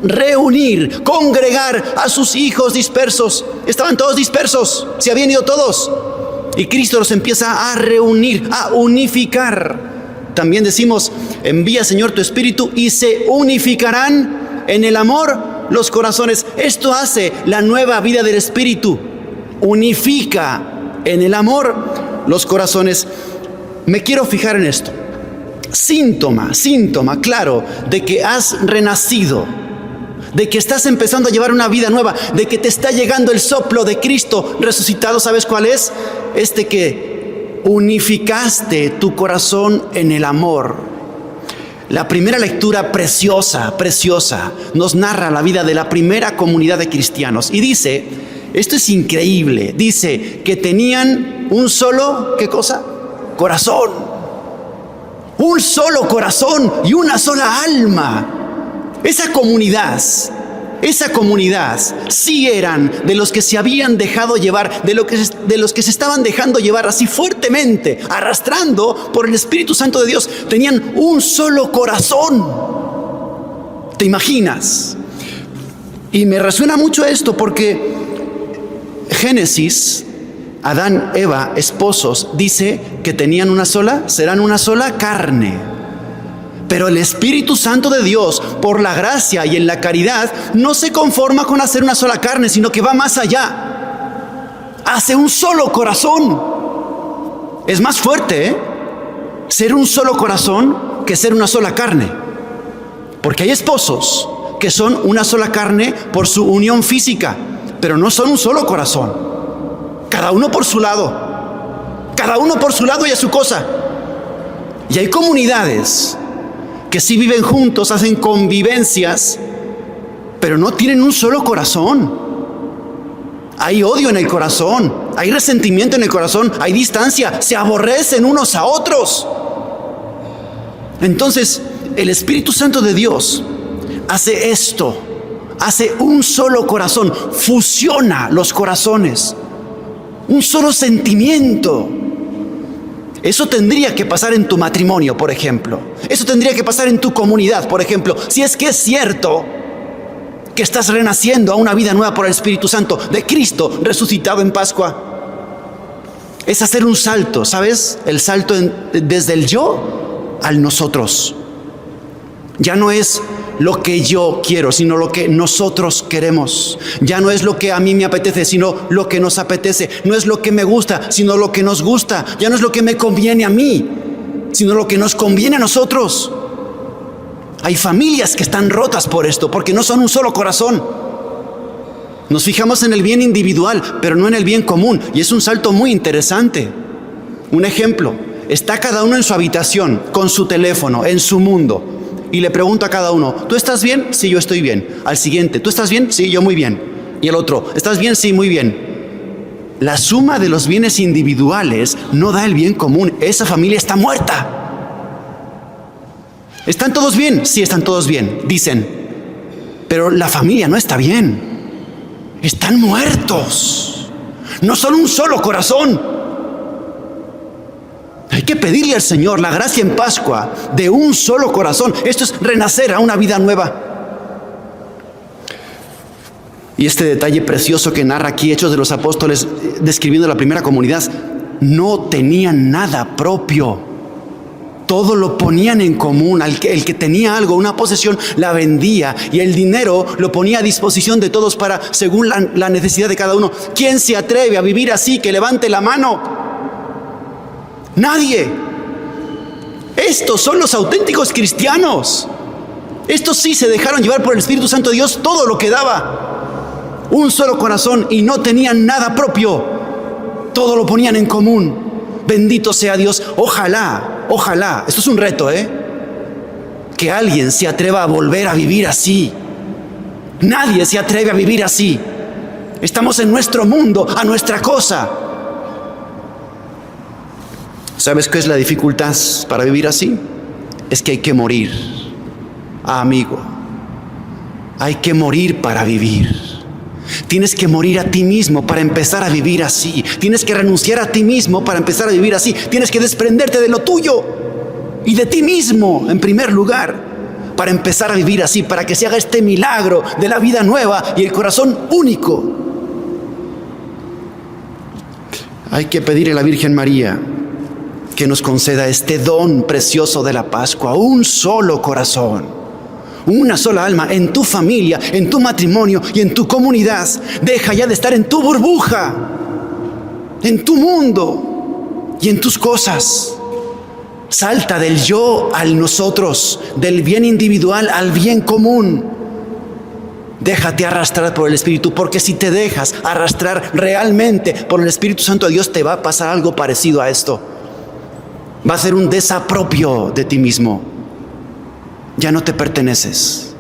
reunir, congregar a sus hijos dispersos. Estaban todos dispersos, se habían ido todos. Y Cristo los empieza a reunir, a unificar. También decimos, envía, Señor, tu Espíritu y se unificarán en el amor los corazones. Esto hace la nueva vida del Espíritu. Unifica en el amor los corazones. Me quiero fijar en esto. Síntoma, claro, de que has renacido, de que estás empezando a llevar una vida nueva, de que te está llegando el soplo de Cristo resucitado. ¿Sabes cuál es? Que unificaste tu corazón en el amor. La primera lectura preciosa, nos narra la vida de la primera comunidad de cristianos. Y dice, esto es increíble, dice que tenían un solo, ¿qué cosa? Corazón. Un solo corazón y una sola alma. Esa comunidad sí eran de los que se habían dejado llevar, de los que se estaban dejando llevar así fuertemente, arrastrando por el Espíritu Santo de Dios. Tenían un solo corazón. ¿Te imaginas? Y me resuena mucho esto porque Génesis, Adán, Eva, esposos, dice que serán una sola carne. Pero el Espíritu Santo de Dios, por la gracia y en la caridad, no se conforma con hacer una sola carne, sino que va más allá. Hace un solo corazón. Es más fuerte, ser un solo corazón que ser una sola carne. Porque hay esposos que son una sola carne por su unión física, pero no son un solo corazón. Cada uno por su lado y a su cosa. Y hay comunidades que sí viven juntos, hacen convivencias, pero no tienen un solo corazón. Hay odio en el corazón, hay resentimiento en el corazón, hay distancia, se aborrecen unos a otros. Entonces, el Espíritu Santo de Dios hace esto, hace un solo corazón, fusiona los corazones, un solo sentimiento. Eso tendría que pasar en tu matrimonio, por ejemplo. Eso tendría que pasar en tu comunidad, por ejemplo. Si es que es cierto que estás renaciendo a una vida nueva por el Espíritu Santo de Cristo resucitado en Pascua. Es hacer un salto, ¿sabes? El salto desde el yo al nosotros. Ya no es lo que yo quiero, sino lo que nosotros queremos. Ya no es lo que a mí me apetece, sino lo que nos apetece. No es lo que me gusta, sino lo que nos gusta. Ya no es lo que me conviene a mí, sino lo que nos conviene a nosotros. Hay familias que están rotas por esto, porque no son un solo corazón. Nos fijamos en el bien individual, pero no en el bien común, y es un salto muy interesante. Un ejemplo, está cada uno en su habitación, con su teléfono, en su mundo, y le pregunto a cada uno, ¿tú estás bien? Sí, yo estoy bien. Al siguiente, ¿tú estás bien? Sí, yo muy bien. Y el otro, ¿estás bien? Sí, muy bien. La suma de los bienes individuales no da el bien común. Esa familia está muerta. ¿Están todos bien? Sí, están todos bien, dicen. Pero la familia no está bien. Están muertos. No son un solo corazón. Hay que pedirle al Señor la gracia en Pascua de un solo corazón. Esto es renacer a una vida nueva. Y este detalle precioso que narra aquí Hechos de los Apóstoles, describiendo la primera comunidad, no tenían nada propio. Todo lo ponían en común. El que tenía algo, una posesión, la vendía, y el dinero lo ponía a disposición de todos para, según la necesidad de cada uno. ¿Quién se atreve a vivir así? Que levante la mano. Nadie. Estos son los auténticos cristianos. Estos sí se dejaron llevar por el Espíritu Santo de Dios todo lo que daba. Un solo corazón, y no tenían nada propio. Todo lo ponían en común. Bendito sea Dios. Ojalá, esto es un reto, que alguien se atreva a volver a vivir así. Nadie se atreve a vivir así. Estamos en nuestro mundo, a nuestra cosa. ¿Sabes qué es la dificultad para vivir así? Es que hay que morir, amigo. Hay que morir para vivir. Tienes que morir a ti mismo para empezar a vivir así. Tienes que renunciar a ti mismo para empezar a vivir así. Tienes que desprenderte de lo tuyo y de ti mismo en primer lugar para empezar a vivir así, para que se haga este milagro de la vida nueva y el corazón único. Hay que pedirle a la Virgen María que nos conceda este don precioso de la Pascua, un solo corazón. Una sola alma en tu familia, en tu matrimonio y en tu comunidad. Deja ya de estar en tu burbuja, en tu mundo y en tus cosas. Salta del yo al nosotros, del bien individual al bien común. Déjate arrastrar por el Espíritu, porque si te dejas arrastrar realmente por el Espíritu Santo de Dios, te va a pasar algo parecido a esto. Va a ser un desapropio de ti mismo. Ya no te perteneces.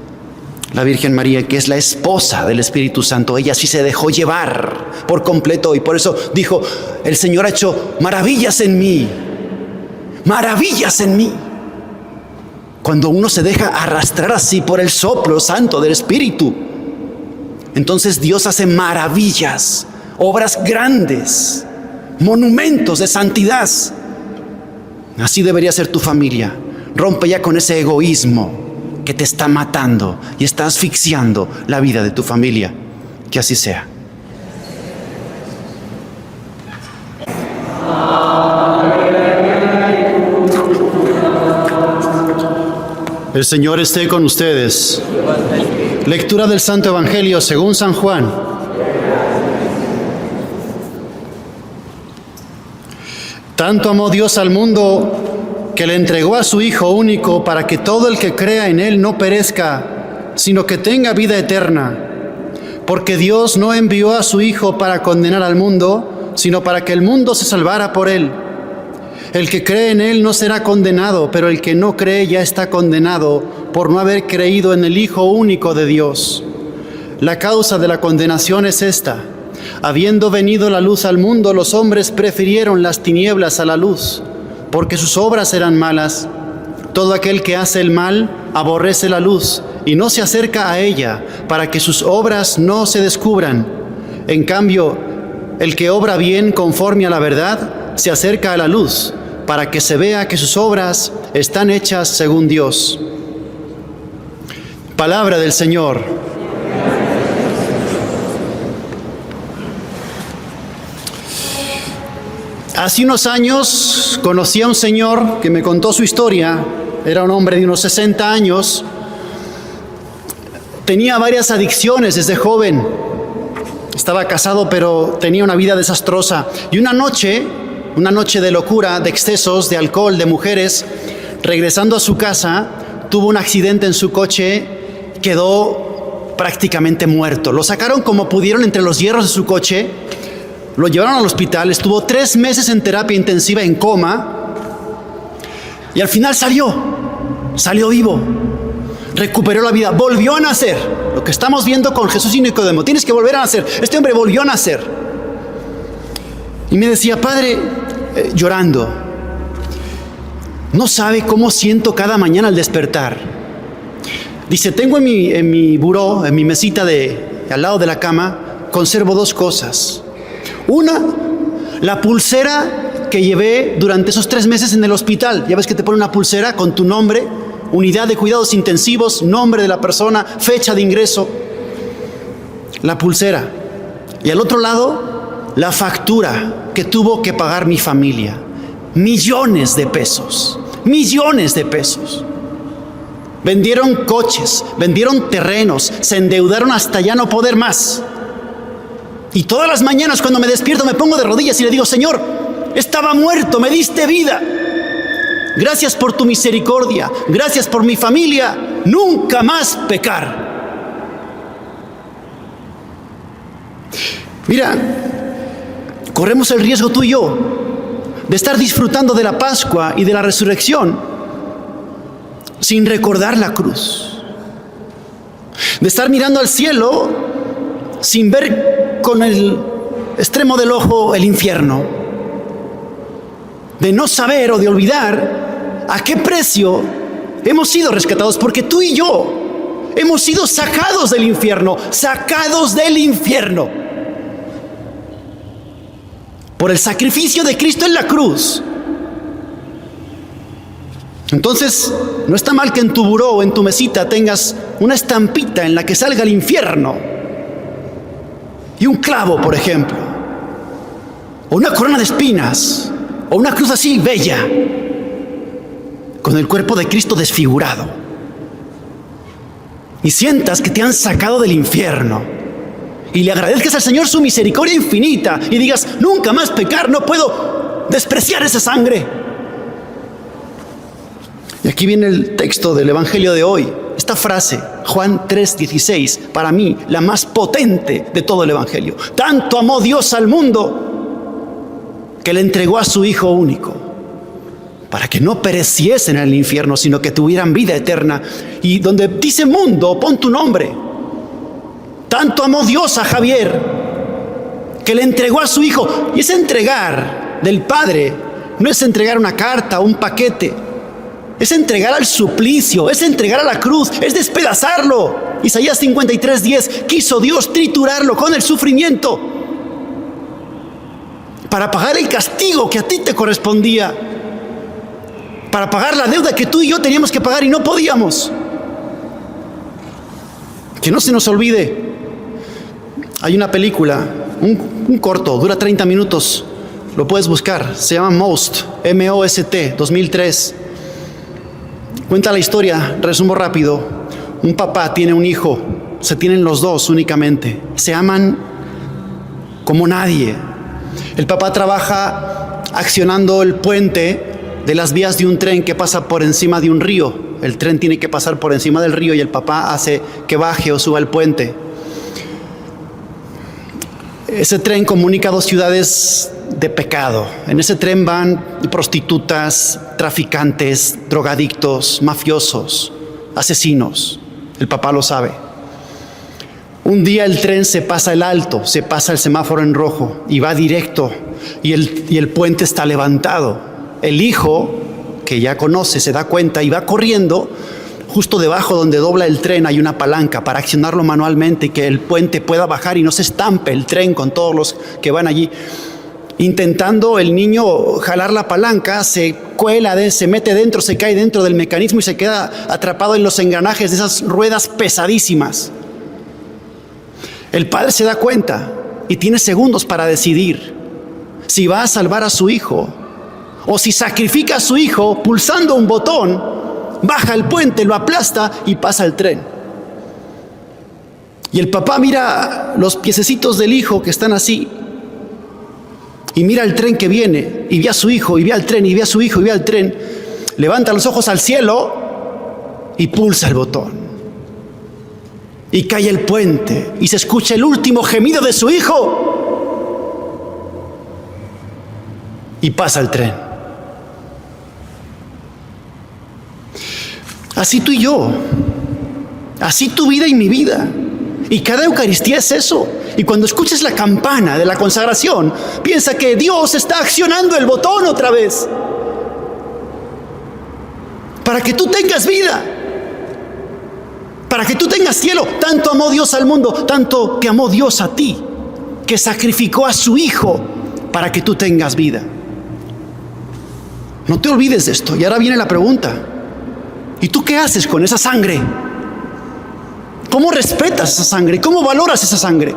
La Virgen María, que es la esposa del Espíritu Santo, ella sí se dejó llevar por completo, y por eso dijo, el Señor ha hecho maravillas en mí. Maravillas en mí. Cuando uno se deja arrastrar así por el soplo santo del Espíritu, entonces Dios hace maravillas, obras grandes, monumentos de santidad. Así debería ser tu familia. Rompe ya con ese egoísmo que te está matando y está asfixiando la vida de tu familia. Que así sea. El Señor esté con ustedes. Lectura del Santo Evangelio según San Juan. Tanto amó Dios al mundo que le entregó a su Hijo único para que todo el que crea en Él no perezca, sino que tenga vida eterna. Porque Dios no envió a su Hijo para condenar al mundo, sino para que el mundo se salvara por Él. El que cree en Él no será condenado, pero el que no cree ya está condenado por no haber creído en el Hijo único de Dios. La causa de la condenación es esta: habiendo venido la luz al mundo, los hombres prefirieron las tinieblas a la luz, porque sus obras eran malas. Todo aquel que hace el mal aborrece la luz y no se acerca a ella, para que sus obras no se descubran. En cambio, el que obra bien conforme a la verdad se acerca a la luz, para que se vea que sus obras están hechas según Dios. Palabra del Señor. Hace unos años conocí a un señor que me contó su historia. Era un hombre de unos 60 años. Tenía varias adicciones desde joven. Estaba casado, pero tenía una vida desastrosa. Y una noche de locura, de excesos, de alcohol, de mujeres, regresando a su casa, tuvo un accidente en su coche, quedó prácticamente muerto. Lo sacaron como pudieron entre los hierros de su coche, lo llevaron al hospital, estuvo 3 meses en terapia intensiva en coma y al final salió vivo, recuperó la vida, volvió a nacer. Lo que estamos viendo con Jesús y Nicodemo, tienes que volver a nacer. Este hombre volvió a nacer y me decía: padre, llorando, no sabe cómo siento cada mañana al despertar. Dice: tengo en mi buró, en mi mesita al lado de la cama, conservo 2 cosas. Una, la pulsera que llevé durante esos 3 meses en el hospital. Ya ves que te ponen una pulsera con tu nombre, unidad de cuidados intensivos, nombre de la persona, fecha de ingreso. La pulsera. Y al otro lado, la factura que tuvo que pagar mi familia. Millones de pesos. Vendieron coches, vendieron terrenos, se endeudaron hasta ya no poder más. Y todas las mañanas cuando me despierto me pongo de rodillas y le digo: Señor, estaba muerto, me diste vida. Gracias por tu misericordia, gracias por mi familia, nunca más pecar. Mira, corremos el riesgo tú y yo de estar disfrutando de la Pascua y de la resurrección sin recordar la cruz, de estar mirando al cielo sin ver con el extremo del ojo el infierno, de no saber o de olvidar a qué precio hemos sido rescatados, porque tú y yo hemos sido sacados del infierno, por el sacrificio de Cristo en la cruz. Entonces, no está mal que en tu buró o en tu mesita tengas una estampita en la que salga el infierno y un clavo, por ejemplo, o una corona de espinas, o una cruz así bella, con el cuerpo de Cristo desfigurado, y sientas que te han sacado del infierno, y le agradezcas al Señor su misericordia infinita, y digas: nunca más pecar, no puedo despreciar esa sangre. Y aquí viene el texto del Evangelio de hoy, esta frase, Juan 3:16, para mí la más potente de todo el Evangelio. Tanto amó Dios al mundo que le entregó a su Hijo único, para que no pereciesen en el infierno, sino que tuvieran vida eterna. Y donde dice mundo, pon tu nombre. Tanto amó Dios a Javier que le entregó a su Hijo. Y ese entregar del Padre no es entregar una carta o un paquete, es entregar al suplicio, es entregar a la cruz, es despedazarlo. Isaías 53:10, quiso Dios triturarlo con el sufrimiento para pagar el castigo que a ti te correspondía, para pagar la deuda que tú y yo teníamos que pagar y no podíamos. Que no se nos olvide, hay una película, un corto, dura 30 minutos, lo puedes buscar, se llama Most, M-O-S-T, 2003. Cuenta la historia, resumo rápido. Un papá tiene un hijo, se tienen los dos únicamente, se aman como nadie. El papá trabaja accionando el puente de las vías de un tren que pasa por encima de un río. El tren tiene que pasar por encima del río y el papá hace que baje o suba el puente. Ese tren comunica 2 ciudades de pecado. En ese tren van prostitutas, traficantes, drogadictos, mafiosos, asesinos. El papá lo sabe. Un día el tren se pasa el alto, se pasa el semáforo en rojo y va directo y el puente está levantado. El hijo, que ya conoce, se da cuenta y va corriendo. Justo debajo donde dobla el tren hay una palanca para accionarlo manualmente y que el puente pueda bajar y no se estampe el tren con todos los que van allí. Intentando el niño jalar la palanca, se cuela, se mete dentro, se cae dentro del mecanismo y se queda atrapado en los engranajes de esas ruedas pesadísimas. El padre se da cuenta y tiene segundos para decidir si va a salvar a su hijo, o si sacrifica a su hijo pulsando un botón, baja el puente, lo aplasta y pasa el tren. Y el papá mira los piececitos del hijo que están así, y mira el tren que viene, y ve a su hijo, y ve al tren, y ve a su hijo, y ve al tren, levanta los ojos al cielo y pulsa el botón. Y cae el puente, y se escucha el último gemido de su hijo, y pasa el tren. Así tú y yo, así tu vida y mi vida. Y cada Eucaristía es eso. Y cuando escuches la campana de la consagración, piensa que Dios está accionando el botón otra vez, para que tú tengas vida, para que tú tengas cielo. Tanto amó Dios al mundo, tanto te amó Dios a ti, que sacrificó a su Hijo para que tú tengas vida. No te olvides de esto. Y ahora viene la pregunta: ¿y tú qué haces con esa sangre? ¿Cómo respetas esa sangre? ¿Cómo valoras esa sangre?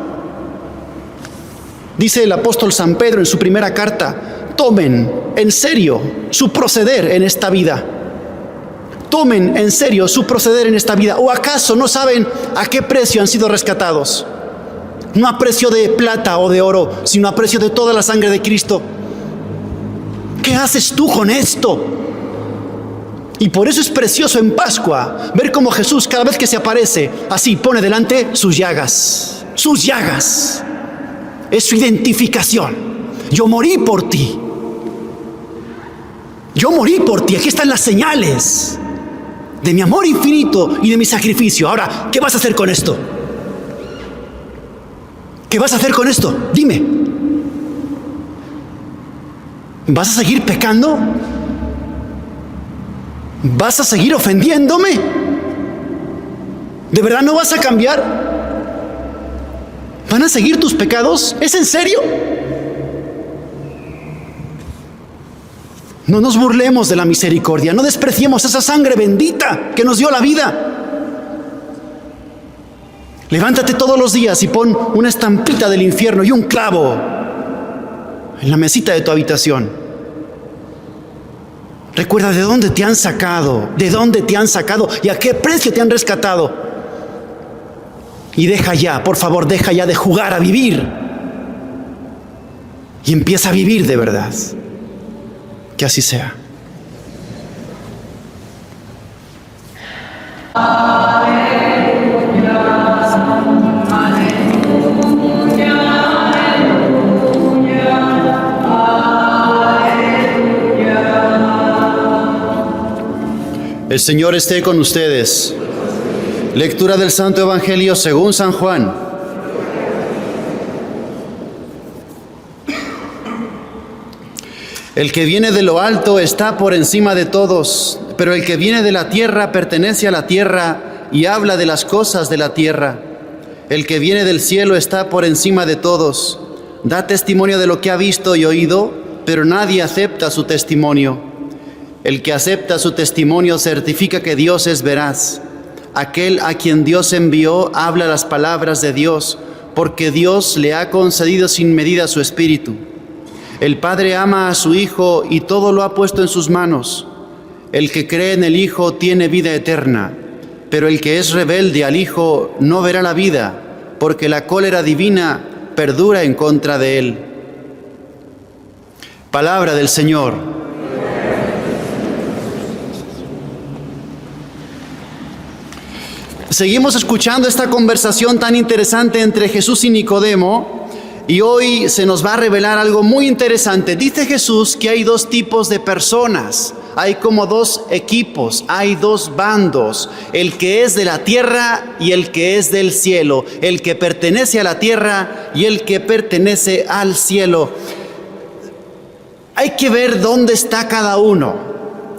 Dice el apóstol San Pedro en su primera carta: tomen en serio su proceder en esta vida. Tomen en serio su proceder en esta vida. ¿O acaso no saben a qué precio han sido rescatados? No a precio de plata o de oro, sino a precio de toda la sangre de Cristo. ¿Qué haces tú con esto? Y por eso es precioso en Pascua ver cómo Jesús, cada vez que se aparece, así pone delante sus llagas. Sus llagas. Es su identificación. Yo morí por ti. Yo morí por ti. Aquí están las señales de mi amor infinito y de mi sacrificio. Ahora, ¿qué vas a hacer con esto? ¿Qué vas a hacer con esto? Dime. ¿Vas a seguir pecando? ¿Vas a seguir ofendiéndome? ¿De verdad no vas a cambiar? ¿Van a seguir tus pecados? ¿Es en serio? No nos burlemos de la misericordia, no despreciemos esa sangre bendita que nos dio la vida. Levántate todos los días y pon una estampita del infierno y un clavo en la mesita de tu habitación. Recuerda de dónde te han sacado, y a qué precio te han rescatado. Y deja ya, por favor, deja ya de jugar a vivir. Y empieza a vivir de verdad. Que así sea. El Señor esté con ustedes. Lectura del Santo Evangelio según San Juan. El que viene de lo alto está por encima de todos, pero el que viene de la tierra pertenece a la tierra y habla de las cosas de la tierra. El que viene del cielo está por encima de todos, da testimonio de lo que ha visto y oído, pero nadie acepta su testimonio. El que acepta su testimonio certifica que Dios es veraz. Aquel a quien Dios envió habla las palabras de Dios, porque Dios le ha concedido sin medida su Espíritu. El Padre ama a su Hijo y todo lo ha puesto en sus manos. El que cree en el Hijo tiene vida eterna, pero el que es rebelde al Hijo no verá la vida, porque la cólera divina perdura en contra de él. Palabra del Señor. Seguimos escuchando esta conversación tan interesante entre Jesús y Nicodemo, y hoy se nos va a revelar algo muy interesante. Dice Jesús que hay dos tipos de personas, hay como dos equipos, hay dos bandos, el que es de la tierra y el que es del cielo, el que pertenece a la tierra y el que pertenece al cielo. Hay que ver dónde está cada uno.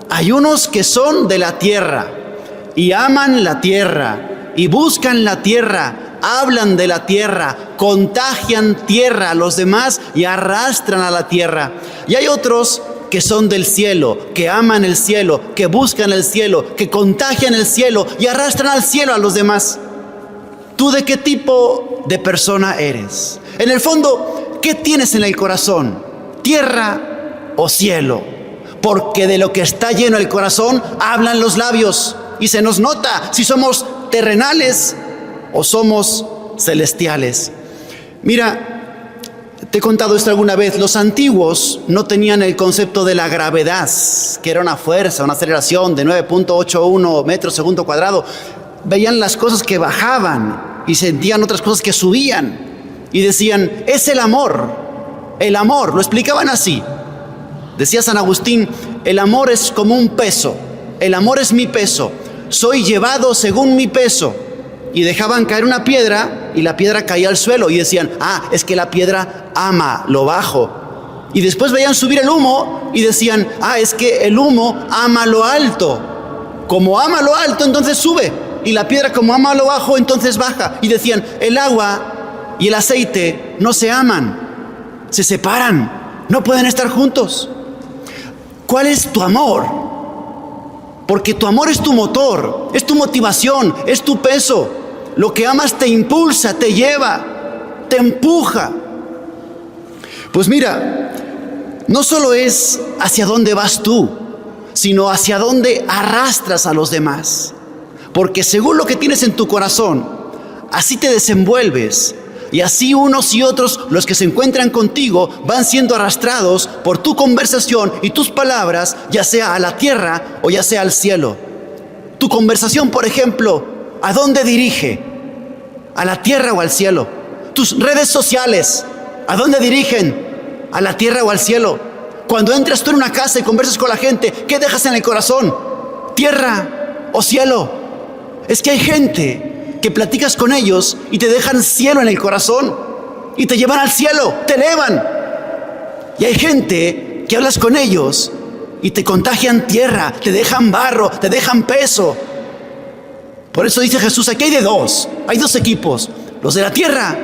Hay unos que son de la tierra y aman la tierra y buscan la tierra, hablan de la tierra, contagian tierra a los demás y arrastran a la tierra. Y hay otros que son del cielo, que aman el cielo, que buscan el cielo, que contagian el cielo y arrastran al cielo a los demás. ¿Tú de qué tipo de persona eres? En el fondo, ¿qué tienes en el corazón? tierra o cielo, porque de lo que está lleno el corazón hablan los labios, y se nos nota si somos terrenales o somos celestiales. Mira, te he contado esto alguna vez, los antiguos no tenían el concepto de la gravedad, que era una fuerza, una aceleración de 9.81 metros segundo cuadrado. Veían las cosas que bajaban y sentían otras cosas que subían y decían, es el amor, lo explicaban así. Decía San Agustín, el amor es como un peso, el amor es mi peso, soy llevado según mi peso. Y dejaban caer una piedra y la piedra caía al suelo y decían, es que la piedra ama lo bajo. Y después veían subir el humo y decían, es que el humo ama lo alto. Como ama lo alto, entonces sube. Y la piedra, como ama lo bajo, entonces baja. Y decían, el agua y el aceite no se aman, se separan, no pueden estar juntos. ¿Cuál es tu amor? Porque tu amor es tu motor, es tu motivación, es tu peso. Lo que amas te impulsa, te lleva, te empuja. Pues mira, no solo es hacia dónde vas tú, sino hacia dónde arrastras a los demás. Porque según lo que tienes en tu corazón, así te desenvuelves. Y así unos y otros, los que se encuentran contigo, van siendo arrastrados por tu conversación y tus palabras, ya sea a la tierra o ya sea al cielo. Tu conversación, por ejemplo, ¿a dónde dirige? ¿A la tierra o al cielo? Tus redes sociales, ¿a dónde dirigen? ¿A la tierra o al cielo? Cuando entras tú en una casa y conversas con la gente, ¿qué dejas en el corazón? ¿Tierra o cielo? Es que hay gente que platicas con ellos y te dejan cielo en el corazón y te llevan al cielo, te elevan. Y hay gente que hablas con ellos y te contagian tierra, te dejan barro, te dejan peso. Por eso dice Jesús, aquí hay dos equipos, los de la tierra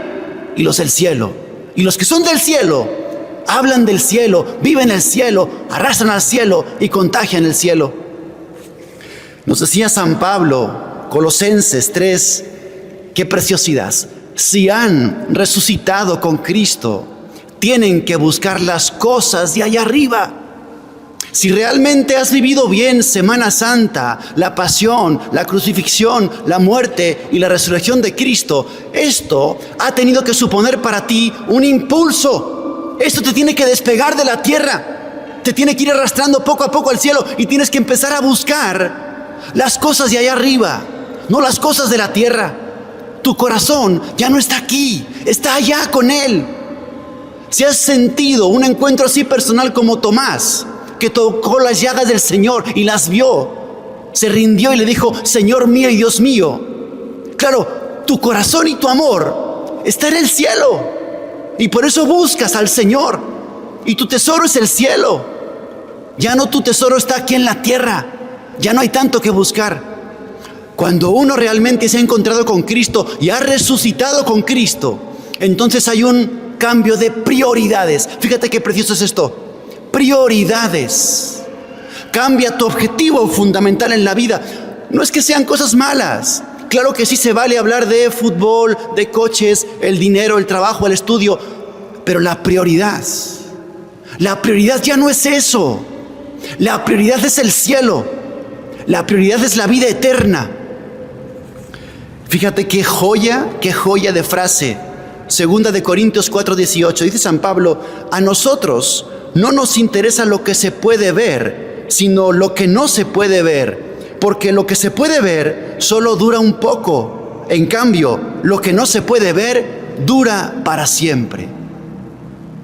y los del cielo. Y los que son del cielo, hablan del cielo, viven el cielo, arrastran al cielo y contagian el cielo. Nos decía San Pablo, Colosenses 3, qué preciosidad. Si han resucitado con Cristo, tienen que buscar las cosas de allá arriba. Si realmente has vivido bien Semana Santa, la pasión, la crucifixión, la muerte y la resurrección de Cristo, esto ha tenido que suponer para ti un impulso. Esto te tiene que despegar de la tierra, te tiene que ir arrastrando poco a poco al cielo y tienes que empezar a buscar las cosas de allá arriba, no las cosas de la tierra. Tu corazón ya no está aquí, está allá con Él. Si has sentido un encuentro así personal como Tomás, que tocó las llagas del Señor y las vio, se rindió y le dijo, Señor mío y Dios mío. Claro, tu corazón y tu amor está en el cielo y por eso buscas al Señor y tu tesoro es el cielo. Ya no tu tesoro está aquí en la tierra, ya no hay tanto que buscar. Cuando uno realmente se ha encontrado con Cristo y ha resucitado con Cristo, entonces hay un cambio de prioridades. Fíjate qué precioso es esto. Prioridades. Cambia tu objetivo fundamental en la vida. No es que sean cosas malas. Claro que sí se vale hablar de fútbol, de coches, el dinero, el trabajo, el estudio. Pero la prioridad ya no es eso. La prioridad es el cielo. La prioridad es la vida eterna. Fíjate qué joya de frase. 2 Corintios 4:18. Dice San Pablo, a nosotros no nos interesa lo que se puede ver, sino lo que no se puede ver, porque lo que se puede ver solo dura un poco. En cambio, lo que no se puede ver dura para siempre.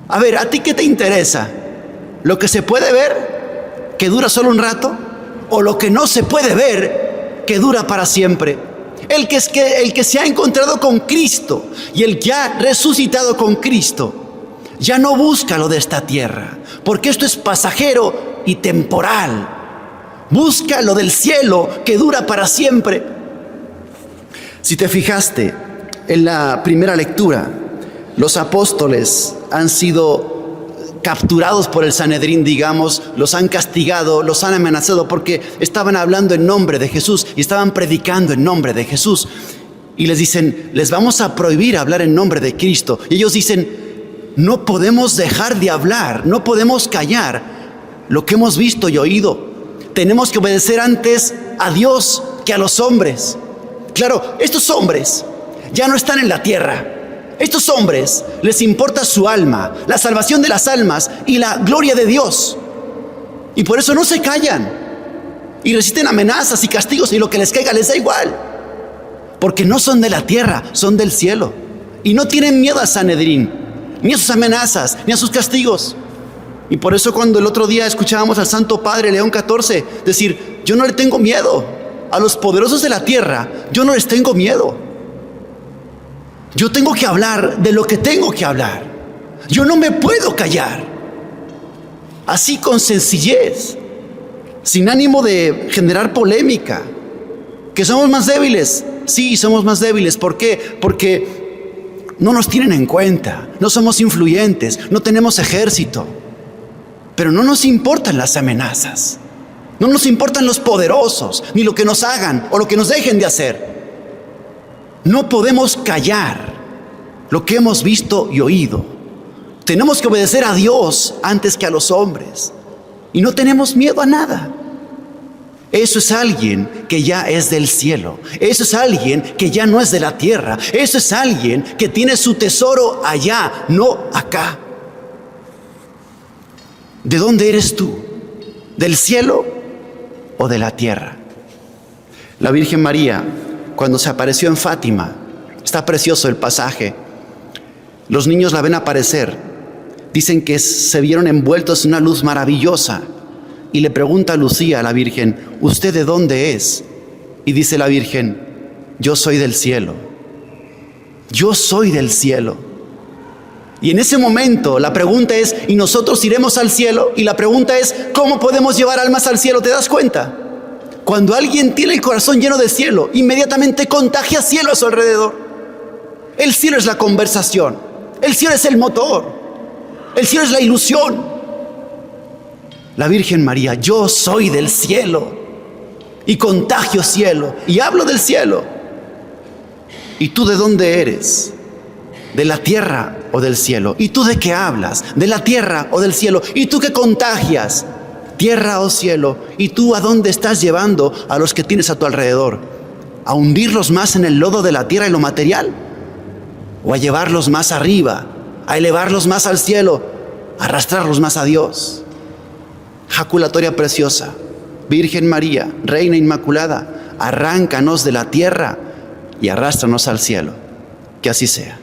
A ver, ¿a ti qué te interesa? ¿Lo que se puede ver, que dura solo un rato? ¿O lo que no se puede ver, que dura para siempre? El que se ha encontrado con Cristo y el que ha resucitado con Cristo ya no busca lo de esta tierra, porque esto es pasajero y temporal. Busca lo del cielo que dura para siempre. Si te fijaste en la primera lectura, los apóstoles han sido capturados por el Sanedrín, digamos, los han castigado, los han amenazado porque estaban hablando en nombre de Jesús y estaban predicando en nombre de Jesús. Y les dicen, les vamos a prohibir hablar en nombre de Cristo. Y ellos dicen, no podemos dejar de hablar, no podemos callar lo que hemos visto y oído. Tenemos que obedecer antes a Dios que a los hombres. Claro, estos hombres ya no están en la tierra. Estos hombres les importa su alma, la salvación de las almas y la gloria de Dios. Y por eso no se callan y resisten amenazas y castigos, y lo que les caiga les da igual. Porque no son de la tierra, son del cielo. Y no tienen miedo a Sanedrín, ni a sus amenazas, ni a sus castigos. Y por eso cuando el otro día escuchábamos al Santo Padre León XIV decir: yo no le tengo miedo a los poderosos de la tierra, yo no les tengo miedo. Yo tengo que hablar de lo que tengo que hablar. Yo no me puedo callar. Así, con sencillez, sin ánimo de generar polémica. Que somos más débiles. Sí, somos más débiles. ¿Por qué? Porque no nos tienen en cuenta. No somos influyentes. No tenemos ejército. Pero no nos importan las amenazas. No nos importan los poderosos, ni lo que nos hagan o lo que nos dejen de hacer. No podemos callar lo que hemos visto y oído. Tenemos que obedecer a Dios antes que a los hombres. Y no tenemos miedo a nada. Eso es alguien que ya es del cielo. Eso es alguien que ya no es de la tierra. Eso es alguien que tiene su tesoro allá, no acá. ¿De dónde eres tú? ¿Del cielo o de la tierra? La Virgen María, cuando se apareció en Fátima, está precioso el pasaje. Los niños la ven aparecer. Dicen que se vieron envueltos en una luz maravillosa. Y le pregunta a Lucía, a la Virgen: ¿usted de dónde es? Y dice la Virgen: yo soy del cielo. Yo soy del cielo. Y en ese momento la pregunta es: ¿y nosotros iremos al cielo? Y la pregunta es: ¿cómo podemos llevar almas al cielo? ¿Te das cuenta? Cuando alguien tiene el corazón lleno de cielo, inmediatamente contagia cielo a su alrededor. El cielo es la conversación. El cielo es el motor. El cielo es la ilusión. La Virgen María: yo soy del cielo y contagio cielo y hablo del cielo. ¿Y tú de dónde eres? ¿De la tierra o del cielo? ¿Y tú de qué hablas? ¿De la tierra o del cielo? ¿Y tú qué contagias? ¿Tierra o cielo? ¿Y tú a dónde estás llevando a los que tienes a tu alrededor? ¿A hundirlos más en el lodo de la tierra y lo material? ¿O a llevarlos más arriba? ¿A elevarlos más al cielo? ¿A arrastrarlos más a Dios? Jaculatoria preciosa. Virgen María, Reina Inmaculada, arráncanos de la tierra y arrástranos al cielo. Que así sea.